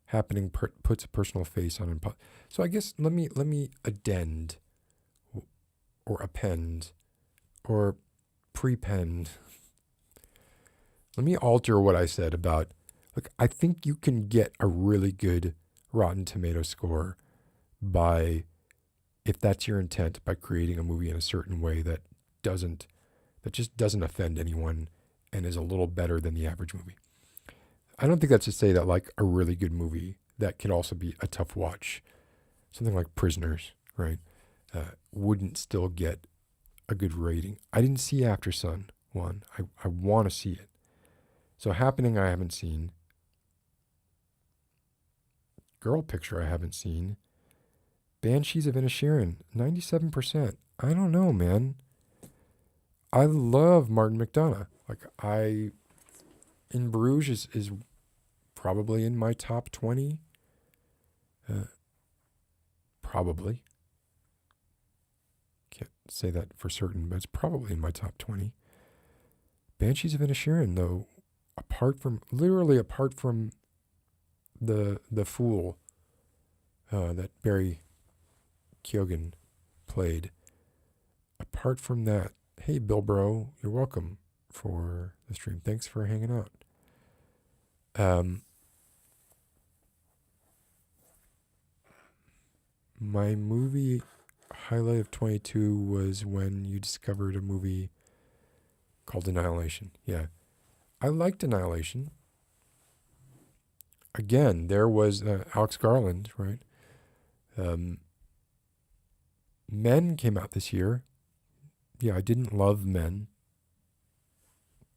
S1: Happening puts a personal face on it. So I guess let me addend or append or prepend. Let me alter what I said about, look, I think you can get a really good Rotten Tomato score by, if that's your intent, by creating a movie in a certain way that just doesn't offend anyone and is a little better than the average movie. I don't think that's to say that like a really good movie that can also be a tough watch, something like Prisoners, right, wouldn't still get a good rating. I didn't see After Sun 1. I want to see it. So Happening I haven't seen. Girl Picture I haven't seen. Banshees of Inisherin, 97%. I don't know, man. I love Martin McDonagh. In Bruges is probably in my top 20. Probably. Can't say that for certain, but it's probably in my top 20. Banshees of Inisherin, though, apart from the fool that Barry Keoghan played, apart from that, hey, Bill Bro, you're welcome for the stream. Thanks for hanging out. My movie highlight of 22 was when you discovered a movie called Annihilation. Yeah. I liked Annihilation. Again, there was Alex Garland, right? Men came out this year. Yeah, I didn't love Men.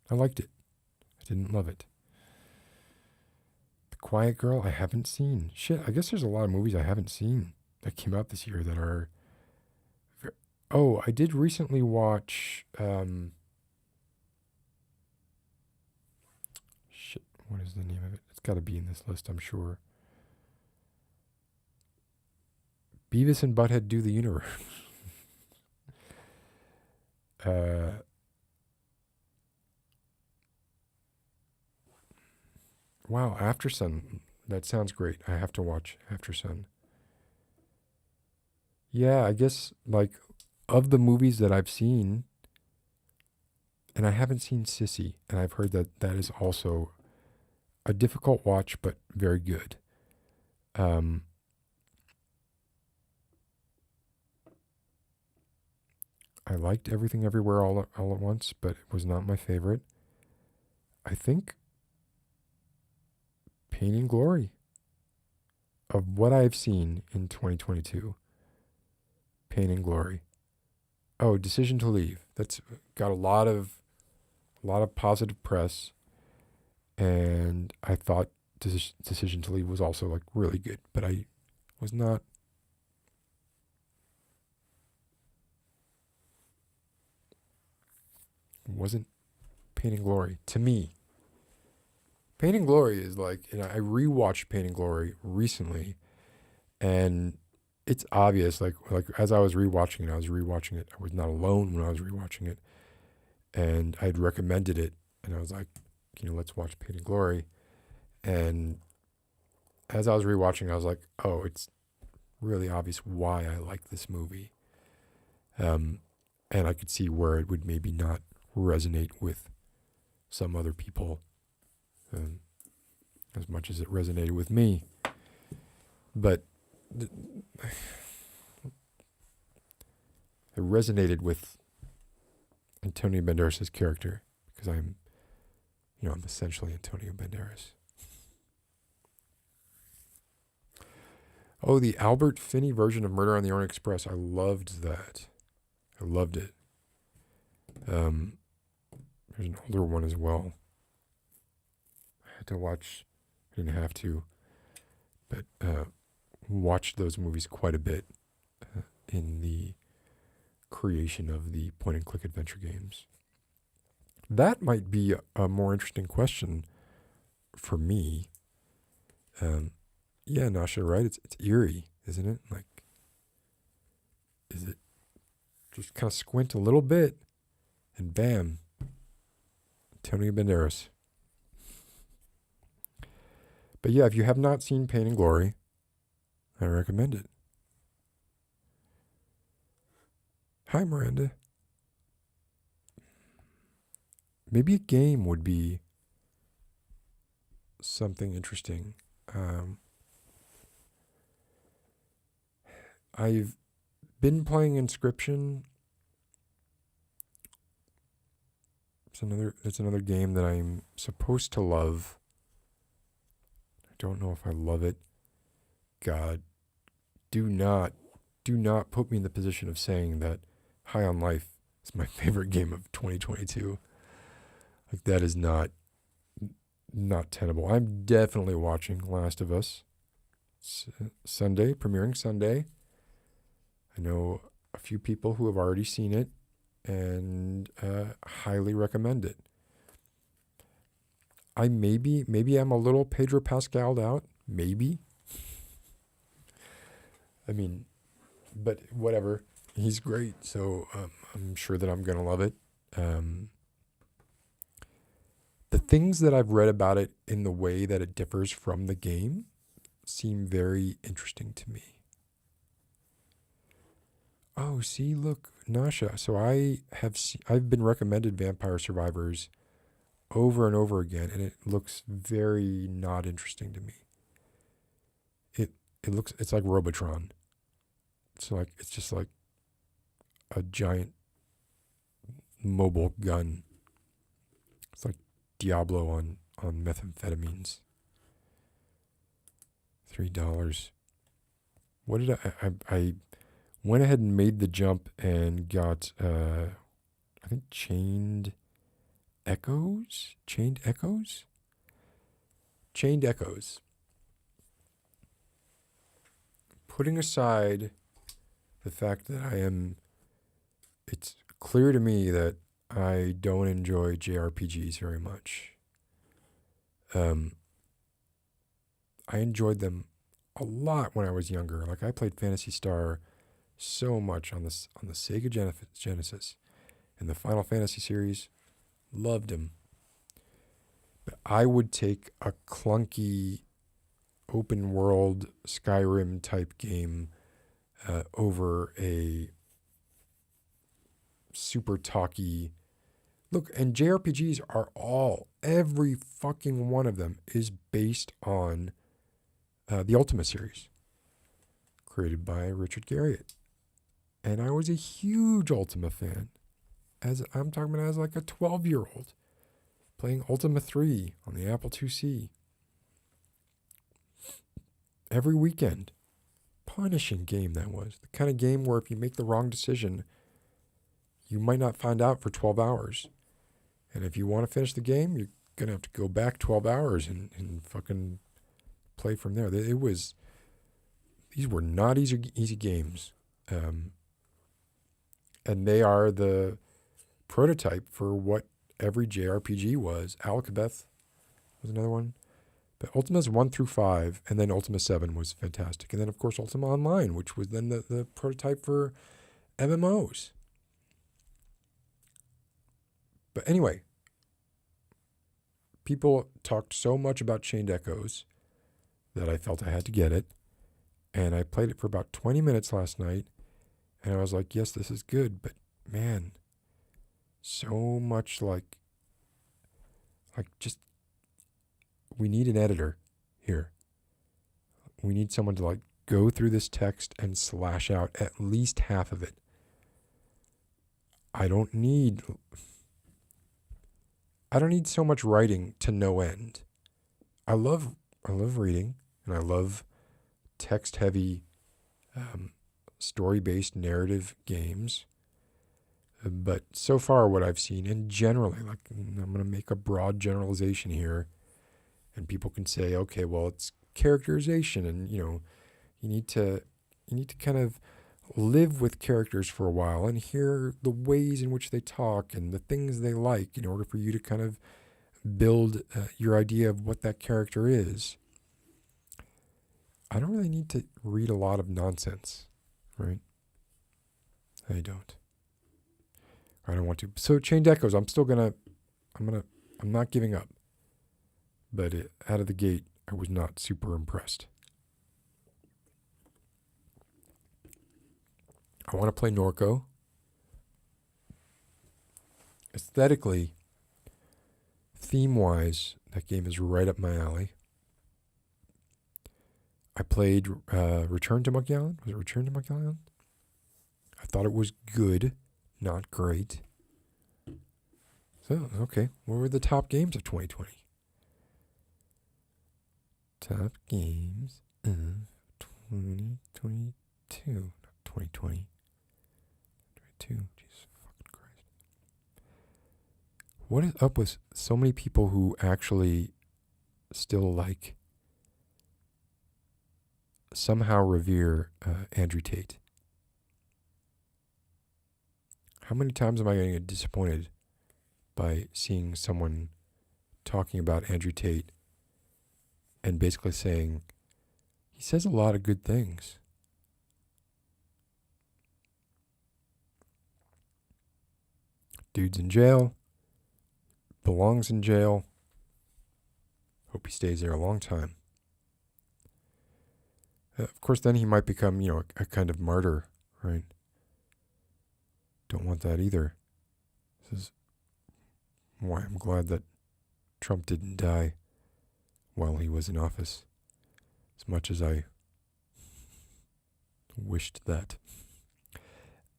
S1: I liked it. I didn't love it. The Quiet Girl, I haven't seen. Shit, I guess there's a lot of movies I haven't seen that came out this year that are... Oh, I did recently watch... Shit, what is the name of it? It's got to be in this list, I'm sure. Beavis and Butthead Do the Universe. Wow, After Sun. That sounds great. I have to watch After Sun. Yeah, I guess, like, of the movies that I've seen, and I haven't seen Sissy, and I've heard that that is also a difficult watch, but very good. I liked Everything Everywhere all at Once, but it was not my favorite. I think Pain and Glory, of what I've seen in 2022, Pain and Glory. Oh, Decision to Leave. That's got a lot of positive press, and I thought Decision to Leave was also like really good, but I was not. Wasn't Pain and Glory to me. Pain and Glory is like, and I rewatched Pain and Glory recently, and it's obvious. Like as I was rewatching it, I was not alone when I was rewatching it, and I'd recommended it, and I was like, let's watch Pain and Glory. And as I was rewatching, I was like, oh, it's really obvious why I like this movie. And I could see where it would maybe not resonate with some other people as much as it resonated with me. But it resonated with Antonio Banderas' character because I'm essentially Antonio Banderas. Oh, the Albert Finney version of Murder on the Orient Express. I loved that. I loved it. Um, there's an older one as well. I had to watch, I didn't have to, but watched those movies quite a bit in the creation of the point-and-click adventure games. That might be a more interesting question for me. Yeah, Nasha, right? It's eerie, isn't it? Like, is it just kind of squint a little bit and bam, Antonio Banderas. But yeah, if you have not seen Pain and Glory, I recommend it. Hi, Miranda. Maybe a game would be something interesting. I've been playing Inscription. It's another game that I'm supposed to love. I don't know if I love it. God, do not put me in the position of saying that High on Life is my favorite game of 2022. Like, that is not tenable. I'm definitely watching Last of Us Sunday, premiering Sunday. I know a few people who have already seen it and highly recommend it. Maybe I'm a little Pedro Pascal'd out. Maybe. I mean, but whatever. He's great, so I'm sure that I'm going to love it. The things that I've read about it in the way that it differs from the game seem very interesting to me. Oh, see, look, Nasha. So I've been recommended Vampire Survivors over and over again, and it looks very not interesting to me. It's like Robotron. It's just like a giant mobile gun. It's like Diablo on methamphetamines. $3. What did I went ahead and made the jump and got I think Chained Echoes. Putting aside the fact that it's clear to me that I don't enjoy JRPGs very much. I enjoyed them a lot when I was younger. Like, I played Phantasy Star so much on the Sega Genesis and the Final Fantasy series. Loved them. But I would take a clunky open world Skyrim type game over a super talky look. And JRPGs are every fucking one of them is based on the Ultima series, created by Richard Garriott. And I was a huge Ultima fan. I'm talking about as like a 12-year-old, playing Ultima 3 on the Apple IIc. Every weekend. Punishing game that was. The kind of game where if you make the wrong decision, you might not find out for 12 hours. And if you want to finish the game, you're going to have to go back 12 hours and fucking play from there. These were not easy games. And they are the prototype for what every JRPG was. Alcabeth was another one. But Ultima's 1 through 5, and then Ultima 7 was fantastic. And then, of course, Ultima Online, which was then the prototype for MMOs. But anyway, people talked so much about Chained Echoes that I felt I had to get it. And I played it for about 20 minutes last night, and I was like, yes, this is good. But, man, so much like just, we need an editor here. We need someone to like go through this text and slash out at least half of it. I don't need so much writing to no end. I love reading, and I love text-heavy, story-based narrative games. But so far, what I've seen, and generally, like I'm going to make a broad generalization here, and people can say, okay, well, it's characterization, and you need to kind of live with characters for a while and hear the ways in which they talk and the things they like in order for you to kind of build your idea of what that character is. I don't really need to read a lot of nonsense, right? I don't. I don't want to. So Chained Echoes, I'm not giving up. But out of the gate, I was not super impressed. I want to play Norco. Aesthetically, theme-wise, that game is right up my alley. I played Return to Monkey Island. Was it Return to Monkey Island? I thought it was good, not great. So, okay. What were the top games of 2020? Top games of 2022. Not 2020. 22. Jesus fucking Christ. What is up with so many people who actually still somehow revere Andrew Tate? How many times am I going to get disappointed by seeing someone talking about Andrew Tate and basically saying, he says a lot of good things? Dude's in jail, belongs in jail. Hope he stays there a long time. Of course, then he might become, a kind of martyr, right? Don't want that either. This is why I'm glad that Trump didn't die while he was in office, as much as I wished that.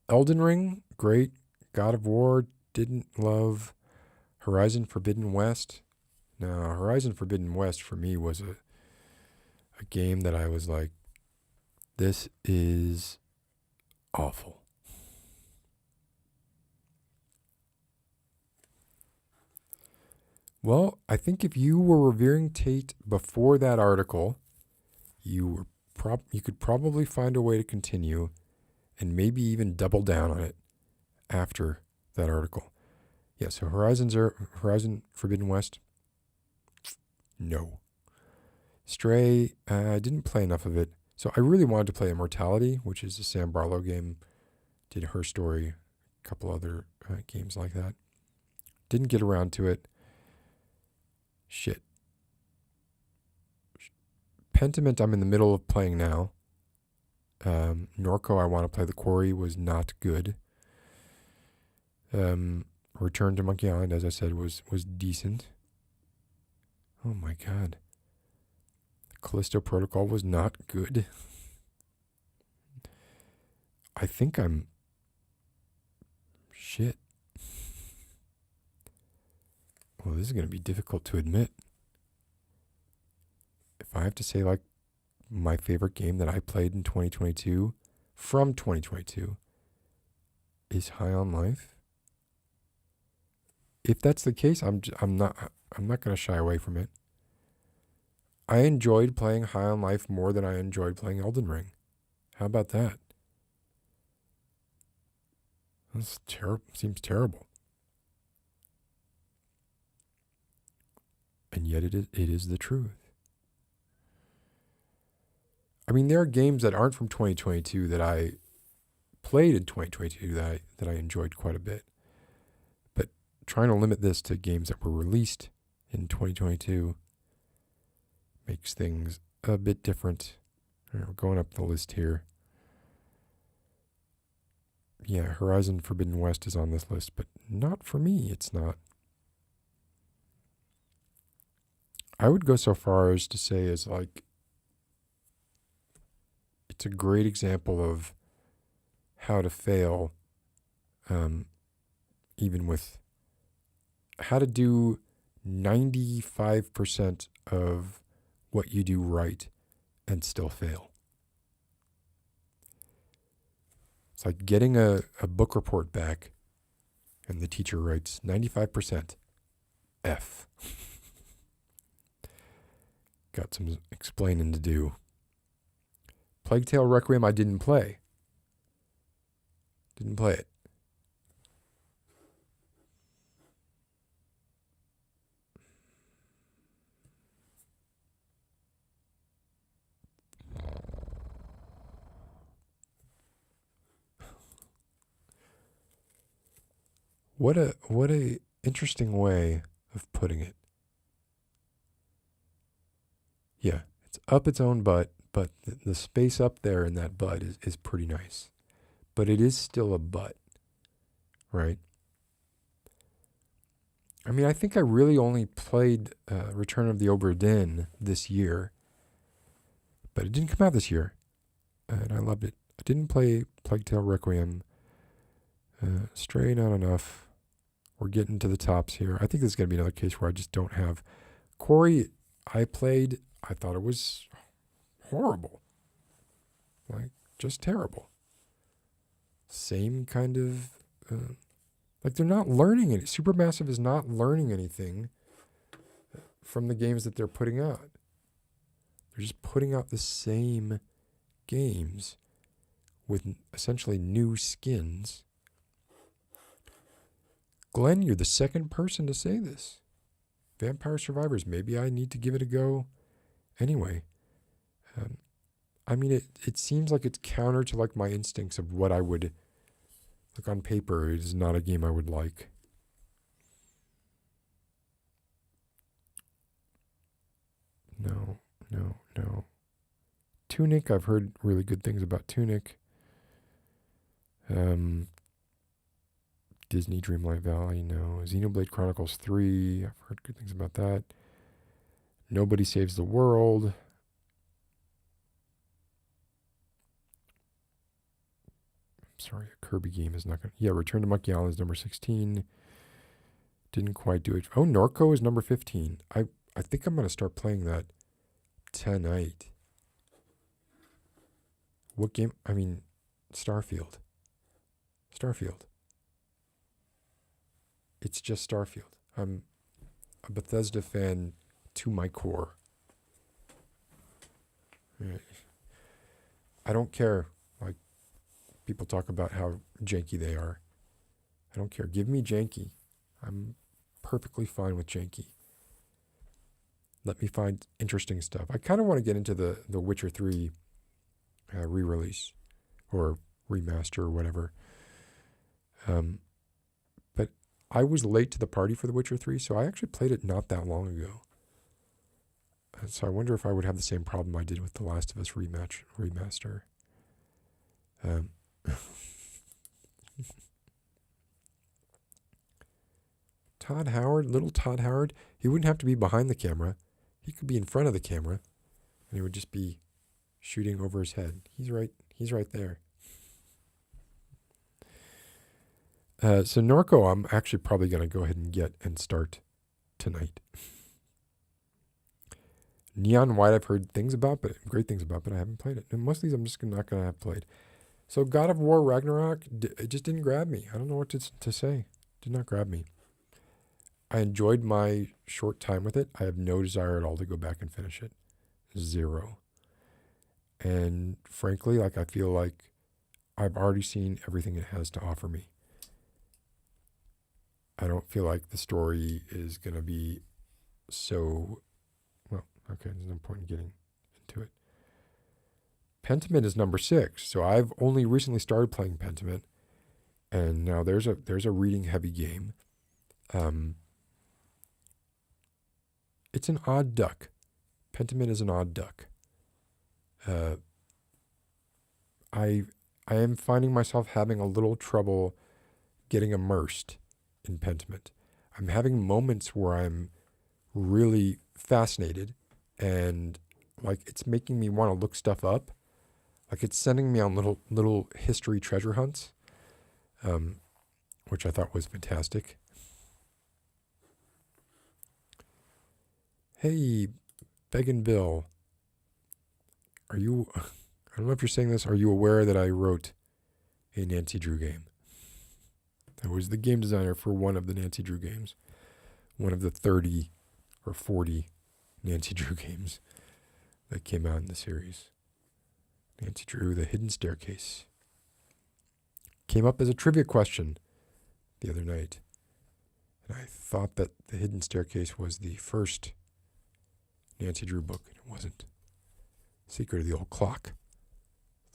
S1: Elden Ring, great. God of War, didn't love. Horizon Forbidden West. Now, Horizon Forbidden West for me was a game that I was like, this is awful. Well, I think if you were revering Tate before that article, you could probably find a way to continue and maybe even double down on it after that article. Yeah, so Horizon Forbidden West, no. Stray, I didn't play enough of it. So I really wanted to play Immortality, which is a Sam Barlow game. Did Her Story, a couple other games like that. Didn't get around to it. Shit. Pentiment I'm in the middle of playing now. Norco I want to play. The Quarry was not good. Return to Monkey Island, as I said, was decent. Oh my god. Callisto Protocol was not good. I think I'm... Shit. Well, this is going to be difficult to admit. If I have to say, my favorite game that I played in 2022, from 2022, is High on Life. If that's the case, I'm not going to shy away from it. I enjoyed playing High on Life more than I enjoyed playing Elden Ring. How about that? That's terrible. Seems terrible. And yet it is the truth. I mean, there are games that aren't from 2022 that I played in 2022 that I enjoyed quite a bit. But trying to limit this to games that were released in 2022 makes things a bit different. Going up the list here. Yeah, Horizon Forbidden West is on this list, but not for me, it's not. I would go so far as to say it's a great example of how to fail, even with how to do 95% of what you do right and still fail. It's like getting a book report back And the teacher writes 95% F. Got some explaining to do. Plague Tale Requiem I didn't play. Didn't play it. What a interesting way of putting it. Yeah, it's up its own butt, but the space up there in that butt is pretty nice. But it is still a butt, right? I mean, I think I really only played Return of the Obra Dinn this year, but it didn't come out this year, and I loved it. I didn't play Plague Tale Requiem. Stray, not enough. We're getting to the tops here. I think this is going to be another case where I just don't have. Quarry, I played. I thought it was horrible. Like, just terrible. Same kind of. Like, they're not learning it. Supermassive is not learning anything from the games that they're putting out. They're just putting out the same games with essentially new skins. Glenn, you're the second person to say this. Vampire Survivors, maybe I need to give it a go anyway. I mean, it seems like it's counter to like my instincts of what I would, like on paper, it is not a game I would like. No. Tunic, I've heard really good things about Tunic. Disney Dreamlight Valley, no. Xenoblade Chronicles 3, I've heard good things about that. Nobody Saves the World. I'm sorry, a Kirby game is not going to... Yeah, Return to Monkey Island is number 16. Didn't quite do it. Oh, Norco is number 15. I think I'm going to start playing that tonight. What game? I mean, Starfield. It's just Starfield. I'm a Bethesda fan to my core. I don't care. Like, people talk about how janky they are. I don't care. Give me janky. I'm perfectly fine with janky. Let me find interesting stuff. I kind of want to get into the Witcher 3 re-release or remaster or whatever. But I was late to the party for The Witcher 3, so I actually played it not that long ago. So I wonder if I would have the same problem I did with The Last of Us remaster. Little Todd Howard, he wouldn't have to be behind the camera. He could be in front of the camera, and he would just be shooting over his head. He's right there. So Norco, I'm actually probably going to go ahead and get and start tonight. Neon White, I've heard things about, but great things about, but I haven't played it. And most of these I'm just not going to have played. So God of War Ragnarok, it just didn't grab me. I don't know what to say. Did not grab me. I enjoyed my short time with it. I have no desire at all to go back and finish it. Zero. And frankly, like I feel like I've already seen everything it has to offer me. I don't feel like the story is going to be so... Well, okay, there's no point in getting into it. Pentiment is number 6. So I've only recently started playing Pentiment. And now there's a reading heavy game. It's an odd duck. Pentiment is an odd duck. I am finding myself having a little trouble getting immersed in Pentiment. I'm having moments where I'm really fascinated and like it's making me want to look stuff up. Like it's sending me on little history treasure hunts, which I thought was fantastic. Hey, Beggin' Bill, are you, I don't know if you're saying this, are you aware that I wrote a Nancy Drew game? I was the game designer for one of the Nancy Drew games, one of the 30 or 40 Nancy Drew games that came out in the series. Nancy Drew, The Hidden Staircase. Came up as a trivia question the other night. And I thought that The Hidden Staircase was the first Nancy Drew book, and it wasn't. Secret of the Old Clock,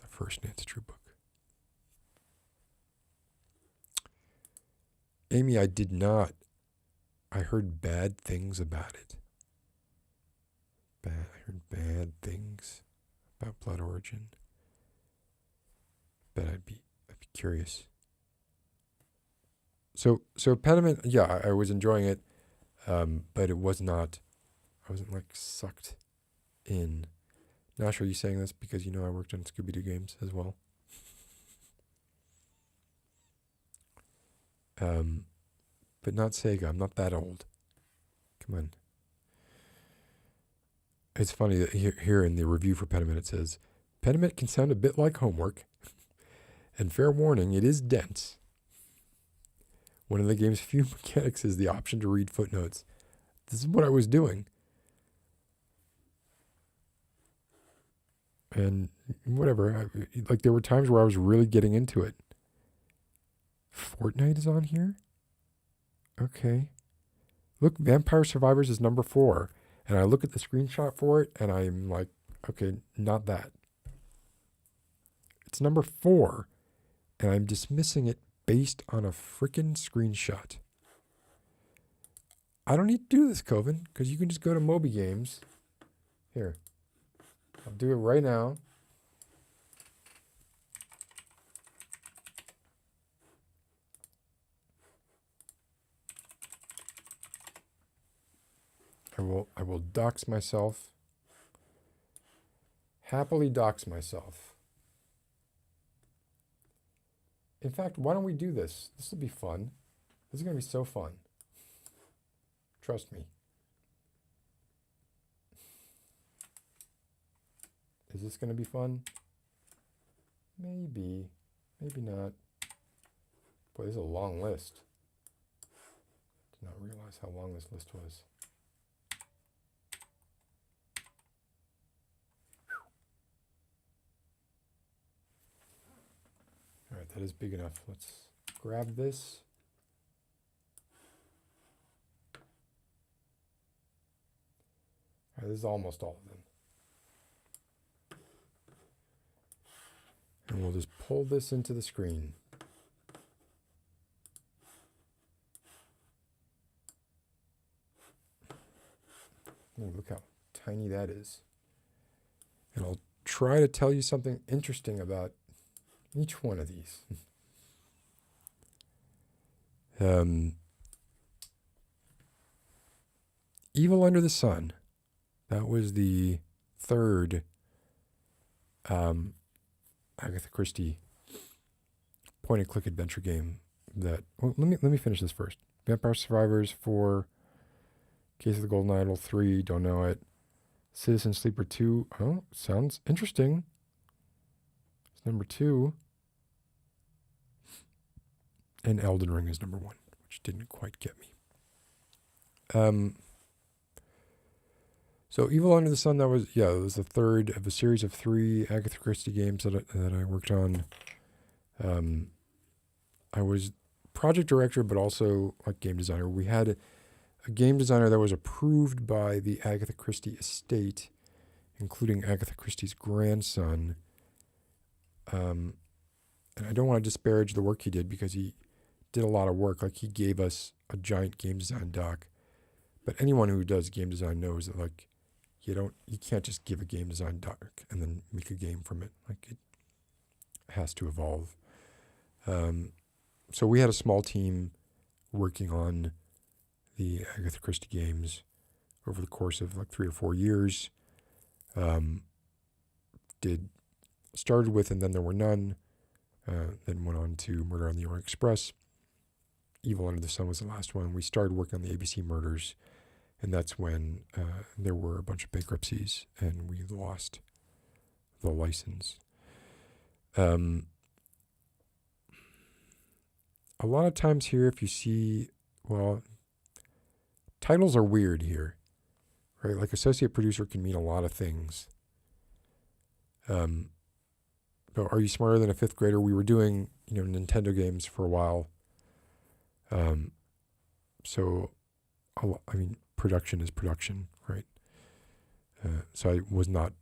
S1: the first Nancy Drew book. Amy, I did not. I heard bad things about it. I heard bad things about Blood Origin. But I'd be curious. So Pessimism, yeah, I was enjoying it, but it was not. I wasn't like sucked in. Nash, are you saying this because you know I worked on Scooby-Doo games as well? But not Sega. I'm not that old. Come on. It's funny that here in the review for Pediment it says, Pediment can sound a bit like homework, and fair warning, it is dense. One of the game's few mechanics is the option to read footnotes. This is what I was doing. And whatever, like there were times where I was really getting into it. Fortnite is on here? Okay. Look, Vampire Survivors is number 4. And I look at the screenshot for it, and I'm like, okay, not that. It's number 4, and I'm dismissing it based on a freaking screenshot. I don't need to do this, Coven, because you can just go to Moby Games. Here. I'll do it right now. I will dox myself. Happily dox myself. In fact, why don't we do this? This will be fun. This is going to be so fun. Trust me. Is this going to be fun? Maybe. Maybe not. Boy, this is a long list. Did not realize how long this list was. All right, that is big enough. Let's grab this. All right, this is almost all of them. And we'll just pull this into the screen. Ooh, look how tiny that is. And I'll try to tell you something interesting about each one of these. Evil Under the Sun. That was the third Agatha Christie point-and-click adventure game. That well, let me finish this first. Vampire Survivors 4, Case of the Golden Idol 3, don't know it. Citizen Sleeper 2, oh, sounds interesting. It's number 2. And Elden Ring is number 1, which didn't quite get me. So Evil Under the Sun, that was, yeah, it was the third of a series of 3 Agatha Christie games that I worked on. I was project director, but also like game designer. We had a game designer that was approved by the Agatha Christie estate, including Agatha Christie's grandson. And I don't want to disparage the work he did because he did a lot of work. Like he gave us a giant game design doc. But anyone who does game design knows that like you can't just give a game design doc and then make a game from it. Like it has to evolve. So we had a small team working on the Agatha Christie games over the course of like 3 or 4 years. Started with And Then There Were None, then went on to Murder on the Orient Express. Evil Under the Sun was the last one. We started working on the ABC Murders, and that's when there were a bunch of bankruptcies and we lost the license. a lot of times here, if you see, well, titles are weird here, right? Like associate producer can mean a lot of things. So Are You Smarter Than a Fifth Grader? We were doing, Nintendo games for a while. So, production is production, right? So I was not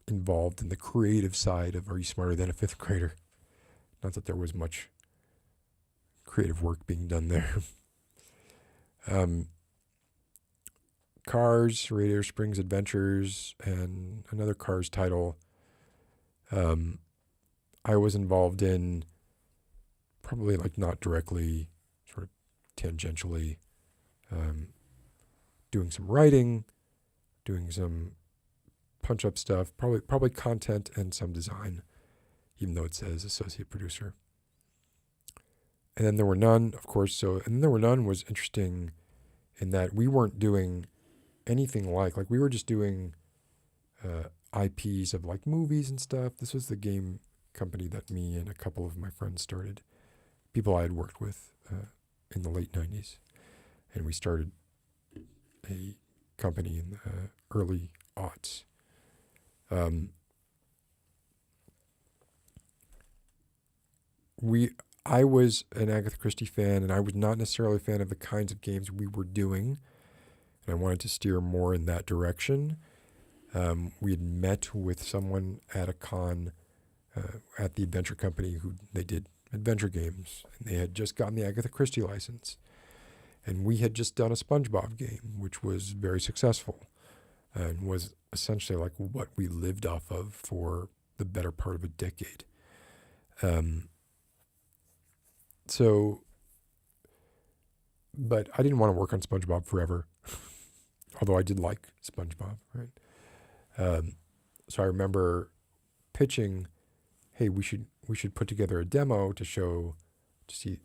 S1: involved in the creative side of Are You Smarter Than a Fifth Grader? Not that there was much creative work being done there. Cars, Radiator Springs Adventures, and another Cars title. I was involved in, probably like not directly, sort of tangentially, doing some writing, doing some punch-up stuff, probably content and some design, even though it says associate producer. And then There Were None, of course. And Then There Were None was interesting in that we weren't doing anything like we were just doing IPs of like movies and stuff. This was the game company that me and a couple of my friends started, people I had worked with in the late 90s. And we started a company in the early aughts. I was an Agatha Christie fan, and I was not necessarily a fan of the kinds of games we were doing, and I wanted to steer more in that direction. We had met with someone at a con at the Adventure Company who they did adventure games, and they had just gotten the Agatha Christie license. And we had just done a SpongeBob game, which was very successful and was essentially like what we lived off of for the better part of a decade. But I didn't want to work on SpongeBob forever, although I did like SpongeBob, right? So I remember pitching, hey, we should put together a demo to show to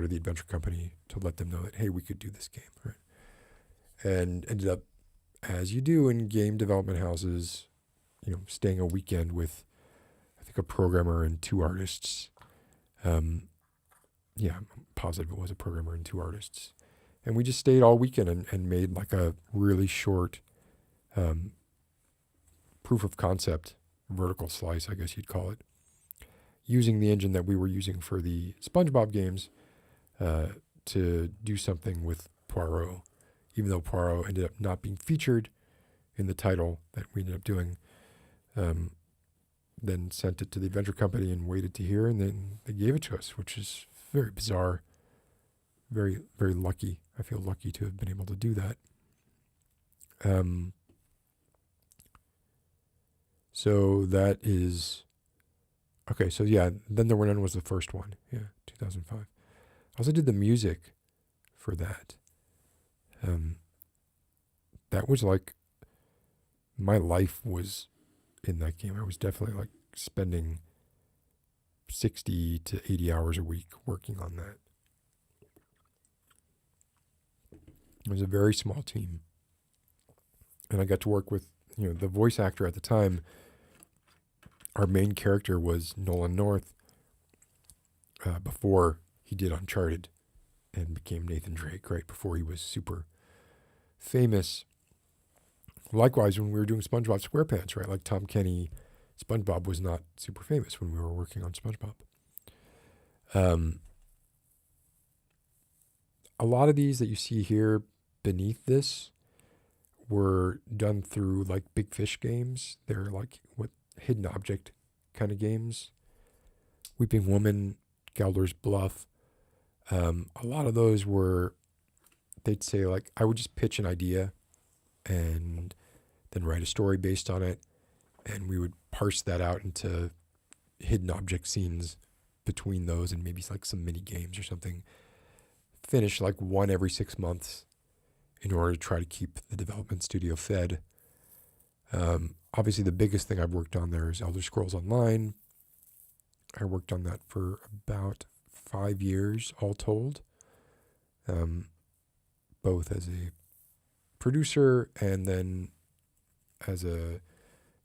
S1: the Adventure Company to let them know that, hey, we could do this game, right? And ended up, as you do in game development houses, staying a weekend with, I think, a programmer and two artists. I'm positive it was a programmer and two artists. And we just stayed all weekend and made like a really short proof of concept, vertical slice, I guess you'd call it, using the engine that we were using for the SpongeBob games to do something with Poirot, even though Poirot ended up not being featured in the title that we ended up doing. Then sent it to the Adventure Company and waited to hear, and then they gave it to us, which is very bizarre. Very, very lucky. I feel lucky to have been able to do that. So that is... Okay, so yeah, Then There Were None was the first one. Yeah, 2005. I also did the music for that. That was like... My life was in that game. I was definitely like spending 60 to 80 hours a week working on that. It was a very small team. And I got to work with, the voice actor at the time. Our main character was Nolan North before he did Uncharted and became Nathan Drake, right before he was super famous. Likewise, when we were doing SpongeBob SquarePants, right? Like Tom Kenny, SpongeBob was not super famous when we were working on SpongeBob. A lot of these that you see here beneath this were done through like Big Fish games. They're like what hidden object kind of games. Weeping Woman, Galdur's Bluff. A lot of those were, they'd say like, I would just pitch an idea and then write a story based on it. And we would parse that out into hidden object scenes between those and maybe like some mini games or something. Finish like one every 6 months in order to try to keep the development studio fed. Obviously, the biggest thing I've worked on there is Elder Scrolls Online. I worked on that for about 5 years, all told, both as a producer and then as a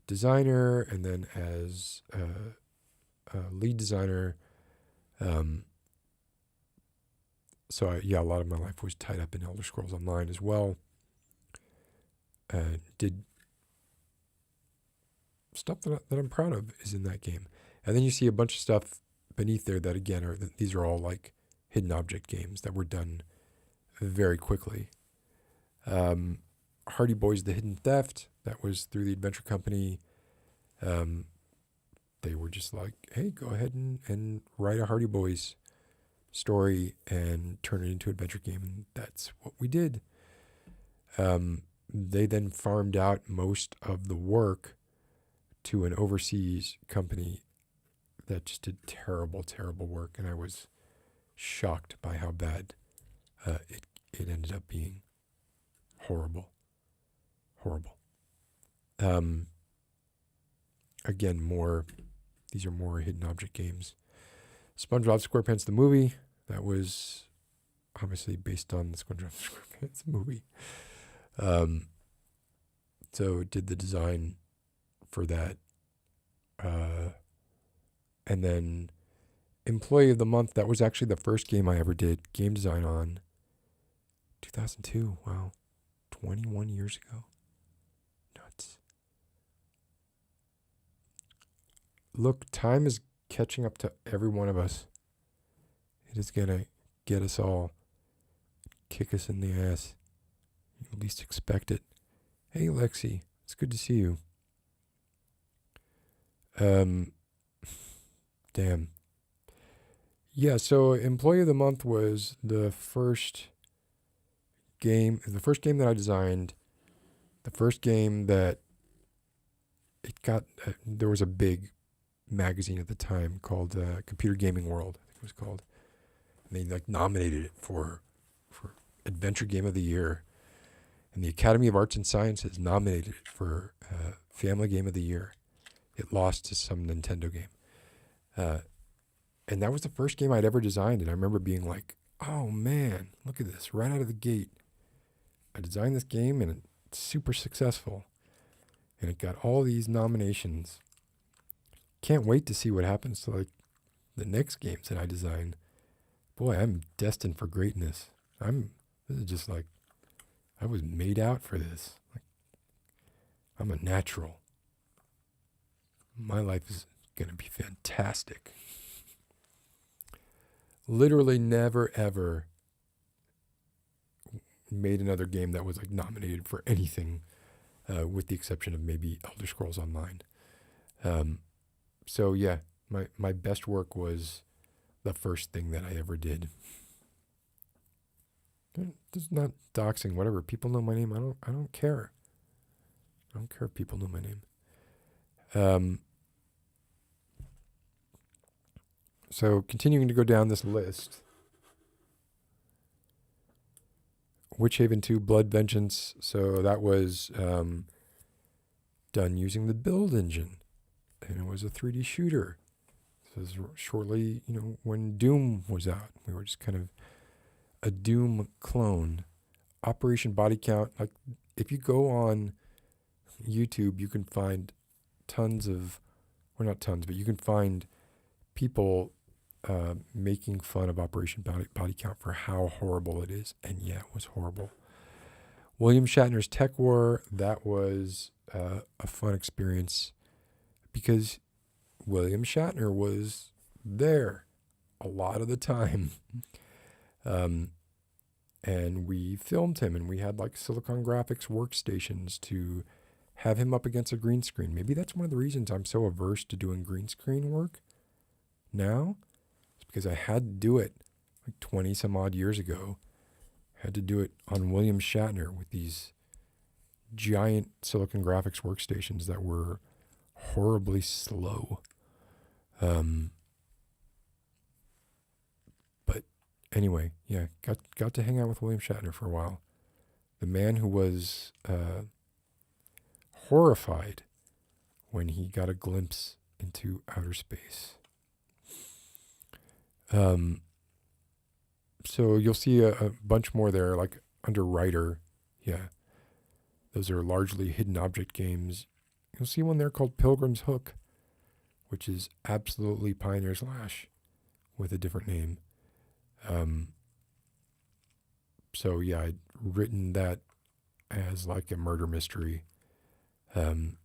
S1: designer and then as a lead designer. a lot of my life was tied up in Elder Scrolls Online as well. Did stuff that I'm proud of is in that game. And then you see a bunch of stuff beneath there that, again, these are all like hidden object games that were done very quickly. Hardy Boys The Hidden Theft, that was through the Adventure Company. They were just like, hey, go ahead and write a Hardy Boys story and turn it into an adventure game. And that's what we did. They then farmed out most of the work to an overseas company that just did terrible, terrible work. And I was shocked by how bad it ended up being. Horrible. Again, these are more hidden object games. SpongeBob SquarePants the movie, that was obviously based on the SpongeBob SquarePants movie. So did the design for that. And then Employee of the Month, that was actually the first game I ever did game design on. 2002, wow. 21 years ago. Nuts. Look, time is catching up to every one of us. It is going to get us all. Kick us in the ass. You at least expect it. Hey, Lexi. It's good to see you. Damn. Yeah, so Employee of the Month was the first game that I designed, the first game that it got, there was a big magazine at the time called Computer Gaming World, I think it was called. And they like nominated it for Adventure Game of the Year. And the Academy of Arts and Sciences nominated it for Family Game of the Year. It lost to some Nintendo game. And that was the first game I'd ever designed. And I remember being like, oh man, look at this, right out of the gate. I designed this game and it's super successful. And it got all these nominations. Can't wait to see what happens to like the next games that I design. Boy, I'm destined for greatness. This is just like, I was made out for this. Like, I'm a natural. My life is going to be fantastic. Literally never, ever made another game that was like nominated for anything, with the exception of maybe Elder Scrolls Online. So yeah, my best work was the first thing that I ever did. It's not doxing, whatever. People know my name. I don't care. I don't care if people know my name. So continuing to go down this list. Witch Haven 2 Blood Vengeance. So that was done using the build engine. And it was a 3D shooter. So this was shortly, when Doom was out. We were just kind of a Doom clone. Operation Body Count. Like, if you go on YouTube, you can find not tons, but you can find people making fun of Operation Body Count for how horrible it is. And yeah, it was horrible. William Shatner's Tech War, that was a fun experience because William Shatner was there a lot of the time. And we filmed him, and we had like Silicon Graphics workstations to have him up against a green screen. Maybe that's one of the reasons I'm so averse to doing green screen work now. It's because I had to do it like 20 some odd years ago. I had to do it on William Shatner with these giant Silicon Graphics workstations that were horribly slow. But anyway, yeah, got to hang out with William Shatner for a while. The man who was horrified when he got a glimpse into outer space. So you'll see a bunch more there, like under writer. Yeah, those are largely hidden object games. You'll see one there called Pilgrim's Hook, which is absolutely Pioneer's Lash with a different name. So yeah, I'd written that as like a murder mystery, called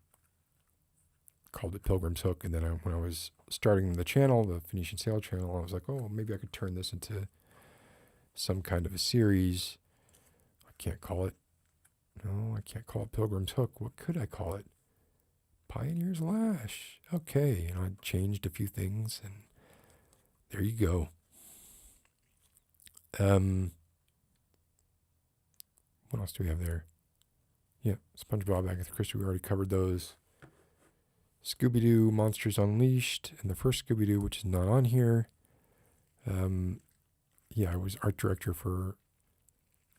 S1: it Pilgrim's Hook. And then when I was starting the channel, the Phoenician Sailor channel, I was like, oh, maybe I could turn this into some kind of a series. I can't call it. No, I can't call it Pilgrim's Hook. What could I call it? Pioneer's Lash. Okay. And I changed a few things, and there you go. What else do we have there? Yeah, SpongeBob, Agatha Christie, we already covered those. Scooby-Doo, Monsters Unleashed, and the first Scooby-Doo, which is not on here. Yeah, I was art director for...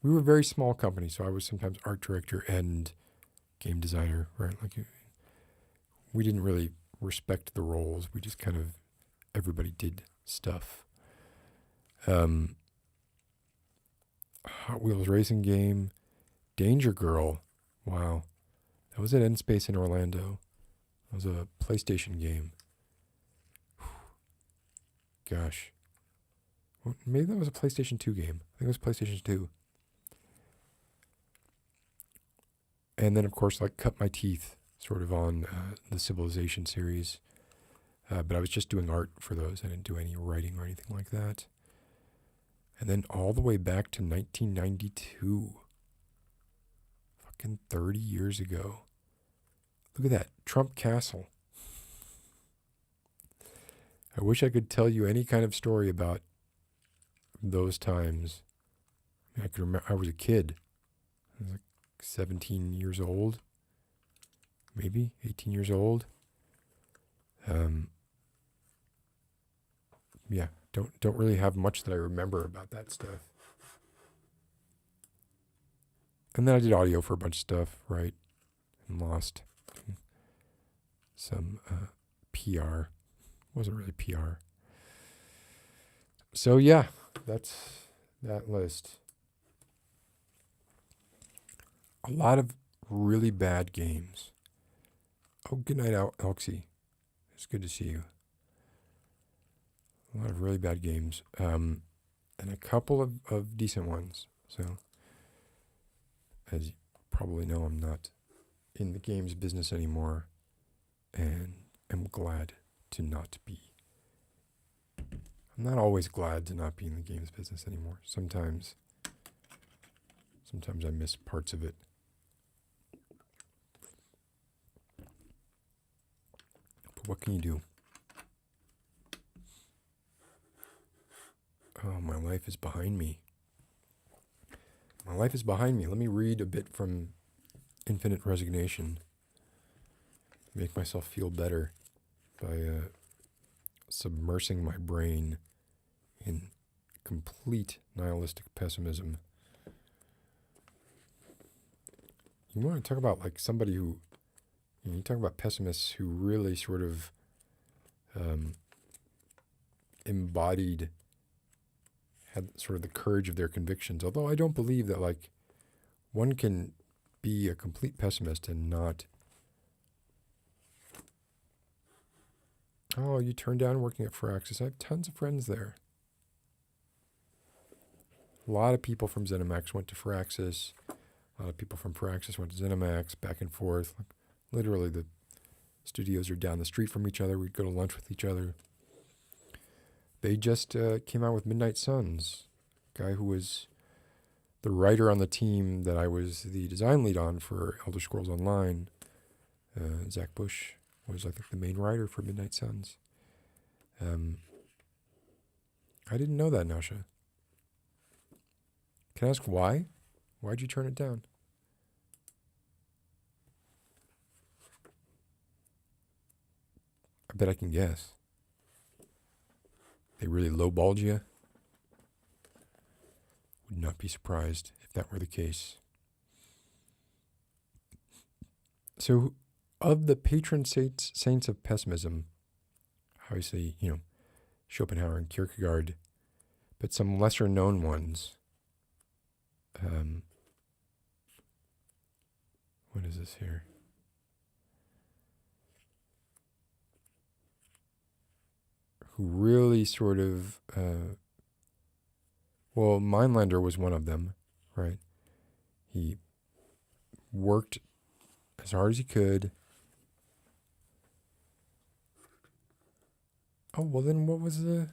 S1: We were a very small company, so I was sometimes art director and game designer, right? Like, we didn't really respect the roles. We just kind of... Everybody did stuff. Hot Wheels racing game. Danger Girl. Wow. That was at N-Space in Orlando. It was a PlayStation game. Gosh. Well, maybe that was a PlayStation 2 game. I think it was PlayStation 2. And then, of course, like cut my teeth sort of on the Civilization series. But I was just doing art for those. I didn't do any writing or anything like that. And then all the way back to 1992. Fucking 30 years ago. Look at that. Trump Castle. I wish I could tell you any kind of story about those times. I could remember. I was a kid. I was like 17 years old. Maybe 18 years old. Yeah, don't really have much that I remember about that stuff. And then I did audio for a bunch of stuff, right? And lost some PR. Wasn't really PR. So yeah, that's that list. A lot of really bad games. Oh, good night, Elxie. It's good to see you. A lot of really bad games. And a couple of decent ones. So, as you probably know, I'm not in the games business anymore. And I'm glad to not be. I'm not always glad to not be in the games business anymore. Sometimes I miss parts of it. But what can you do? Oh, my life is behind me. My life is behind me. Let me read a bit from Infinite Resignation. Make myself feel better by submersing my brain in complete nihilistic pessimism. You want to talk about like somebody who, you talk about pessimists who really sort of had sort of the courage of their convictions. Although I don't believe that like one can be a complete pessimist and not. Oh, you turned down working at Firaxis. I have tons of friends there. A lot of people from ZeniMax went to Firaxis. A lot of people from Firaxis went to ZeniMax, back and forth. Like, literally, the studios are down the street from each other. We'd go to lunch with each other. They just came out with Midnight Suns. Guy who was the writer on the team that I was the design lead on for Elder Scrolls Online. Zach Bush was, I think, the main writer for Midnight Suns. I didn't know that, Nasha. Can I ask why? Why'd you turn it down? I bet I can guess. They really lowballed you? Would not be surprised if that were the case. So, of the patron saints of pessimism, obviously, Schopenhauer and Kierkegaard, but some lesser known ones. What is this here? Who really sort of, Mindlander was one of them. right? He worked as hard as he could. Oh, well then what was the...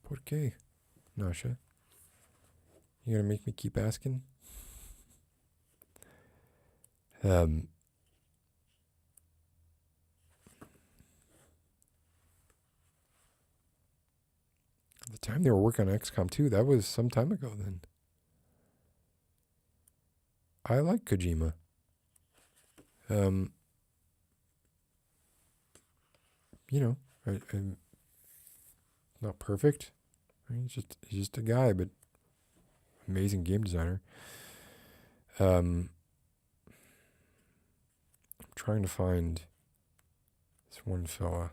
S1: ¿Por qué, Nasha? You gonna make me keep asking? The time they were working on XCOM 2, that was some time ago then. I like Kojima. I'm not perfect. He's just a guy, but amazing game designer. I'm trying to find this one fella.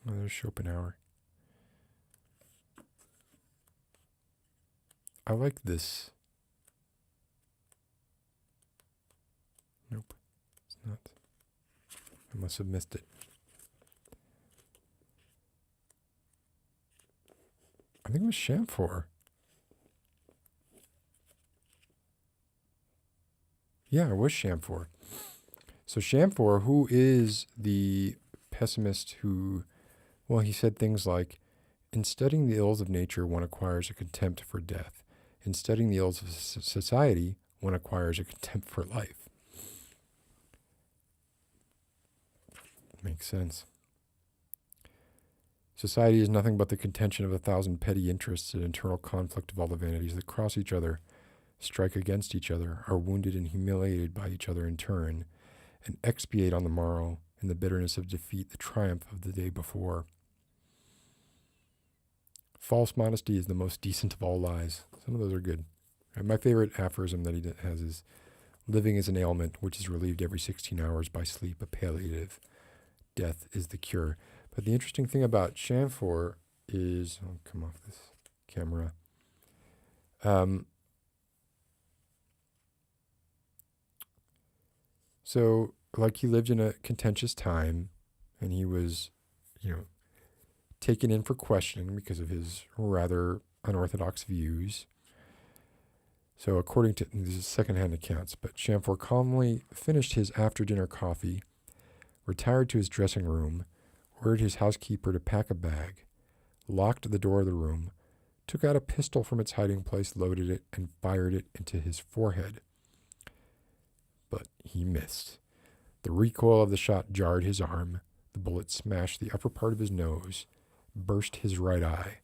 S1: Oh, there's Schopenhauer. I like this. Nope, it's not. I must have missed it. I think it was Chamfor. Yeah, it was Chamfor. So Chamfor, who is the pessimist who, well, he said things like, in studying the ills of nature, one acquires a contempt for death. In studying the ills of society, one acquires a contempt for life. Makes sense. Society is nothing but the contention of 1,000 petty interests and internal conflict of all the vanities that cross each other, strike against each other, are wounded and humiliated by each other in turn, and expiate on the morrow, in the bitterness of defeat, the triumph of the day before. False modesty is the most decent of all lies. Some of those are good. And my favorite aphorism that he has is, living is an ailment which is relieved every 16 hours by sleep, a palliative. Death is the cure. But the interesting thing about Chamfor is, I'll come off this camera. So, like, he lived in a contentious time, and he was, taken in for questioning because of his rather unorthodox views. So, according to, this is secondhand accounts, but Chamfor calmly finished his after-dinner coffee, retired to his dressing room, ordered his housekeeper to pack a bag, locked the door of the room, took out a pistol from its hiding place, loaded it, and fired it into his forehead. But he missed. The recoil of the shot jarred his arm. The bullet smashed the upper part of his nose, burst his right eye.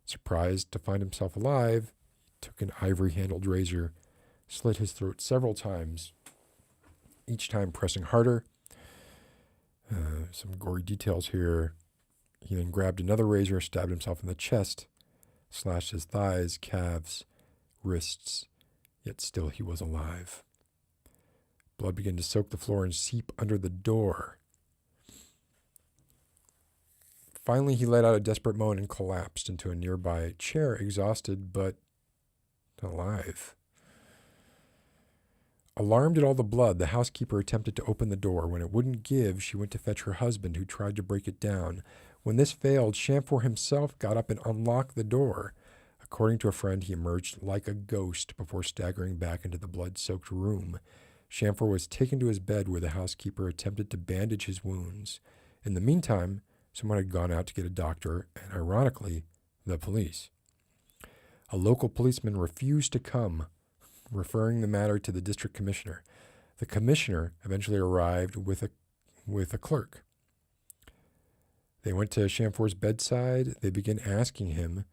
S1: Surprised to find himself alive, he took an ivory-handled razor, slit his throat several times, each time pressing harder. Some gory details here. He then grabbed another razor, stabbed himself in the chest, slashed his thighs, calves, wrists, yet still he was alive. Blood began to soak the floor and seep under the door. Finally, he let out a desperate moan and collapsed into a nearby chair, exhausted but alive. Alarmed at all the blood, the housekeeper attempted to open the door. When it wouldn't give, she went to fetch her husband, who tried to break it down. When this failed, Chamfor himself got up and unlocked the door. According to a friend, he emerged like a ghost before staggering back into the blood-soaked room. Chamfor was taken to his bed, where the housekeeper attempted to bandage his wounds. In the meantime, someone had gone out to get a doctor, and ironically, the police. A local policeman refused to come, referring the matter to the district commissioner. The commissioner eventually arrived with a clerk. They went to Chamfor's bedside. They began asking him.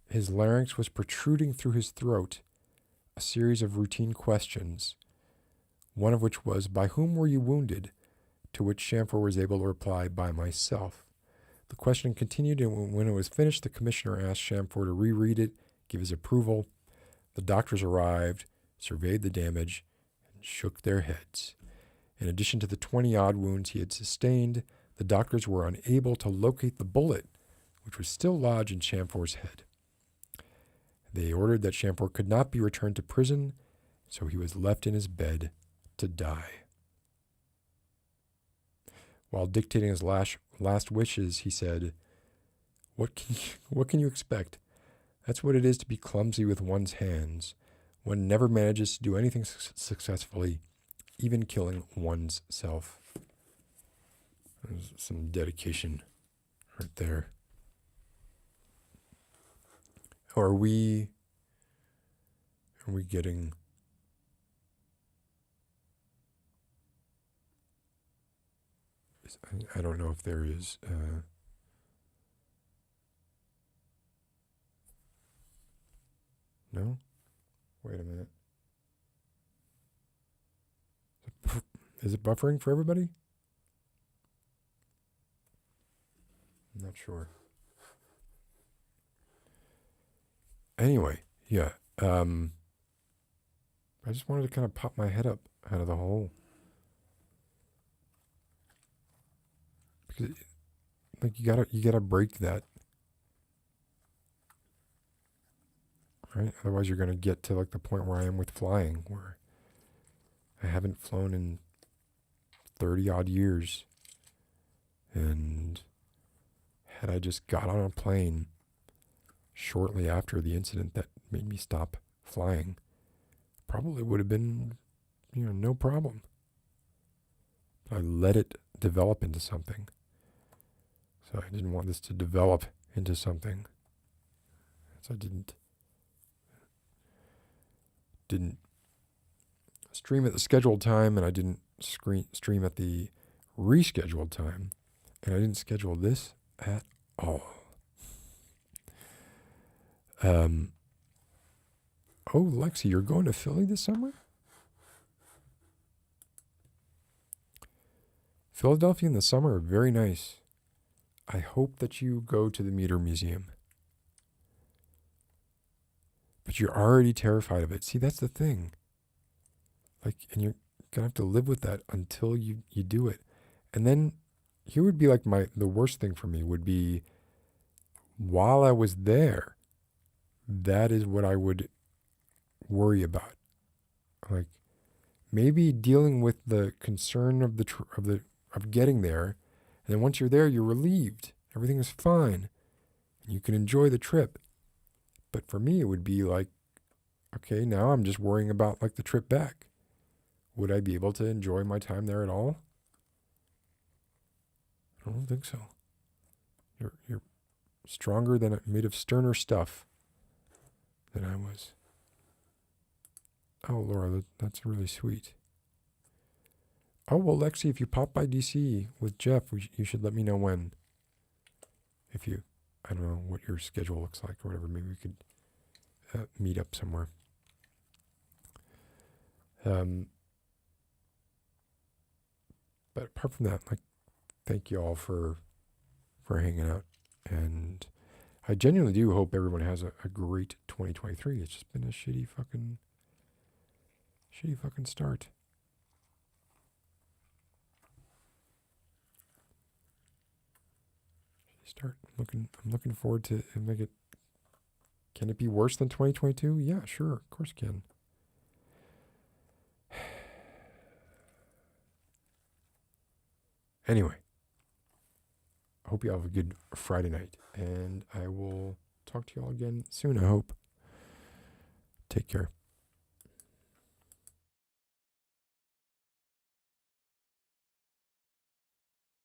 S1: His larynx was protruding through his throat. A series of routine questions, one of which was, "By whom were you wounded?" To which Chamfor was able to reply, "By myself." The questioning continued, and when it was finished, the commissioner asked Chamfor to reread it, give his approval. The doctors arrived, surveyed the damage, and shook their heads. In addition to the 20-odd wounds he had sustained, the doctors were unable to locate the bullet, which was still lodged in Chamfor's head. They ordered that Chamfor could not be returned to prison, so he was left in his bed to die. While dictating his last wishes, he said, what can you expect? That's what it is to be clumsy with one's hands. One never manages to do anything successfully, even killing one's self. There's some dedication right there. Are we getting... I don't know if there is... No? Wait a minute. Is it buffering for everybody? I'm not sure. Anyway, yeah. I just wanted to kind of pop my head up out of the hole. Because, like, you gotta break that. Right? Otherwise you're gonna get to like the point where I am with flying, where I haven't flown in 30 odd years. And had I just got on a plane shortly after the incident that made me stop flying, probably would have been, no problem. But I let it develop into something. So I didn't want this to develop into something. So I didn't stream at the scheduled time, and I didn't stream at the rescheduled time, and I didn't schedule this at all. Oh, Lexi, you're going to Philly this summer? Philadelphia in the summer are very nice. I hope that you go to the Meter Museum. But you're already terrified of it. See, that's the thing. Like, and you're going to have to live with that until you do it. And then here would be like the worst thing for me would be while I was there, that is what I would worry about. Like maybe dealing with the concern of getting there. And then once you're there, you're relieved. Everything is fine. You can enjoy the trip. But for me, it would be like, okay, now I'm just worrying about like the trip back. Would I be able to enjoy my time there at all? I don't think so. You're stronger than made of sterner stuff than I was. Oh, Laura, that's really sweet. Oh, well, Lexi, if you pop by DC with Jeff, you should let me know when. If you, I don't know what your schedule looks like or whatever. Maybe we could meet up somewhere. But apart from that, like, thank you all for hanging out. And I genuinely do hope everyone has a great 2023. It's just been a shitty fucking start. I'm looking forward to it. Can it be worse than 2022? Yeah, sure, of course it can. Anyway, I hope you have a good Friday night, and I will talk to you all again soon, I hope. Take care.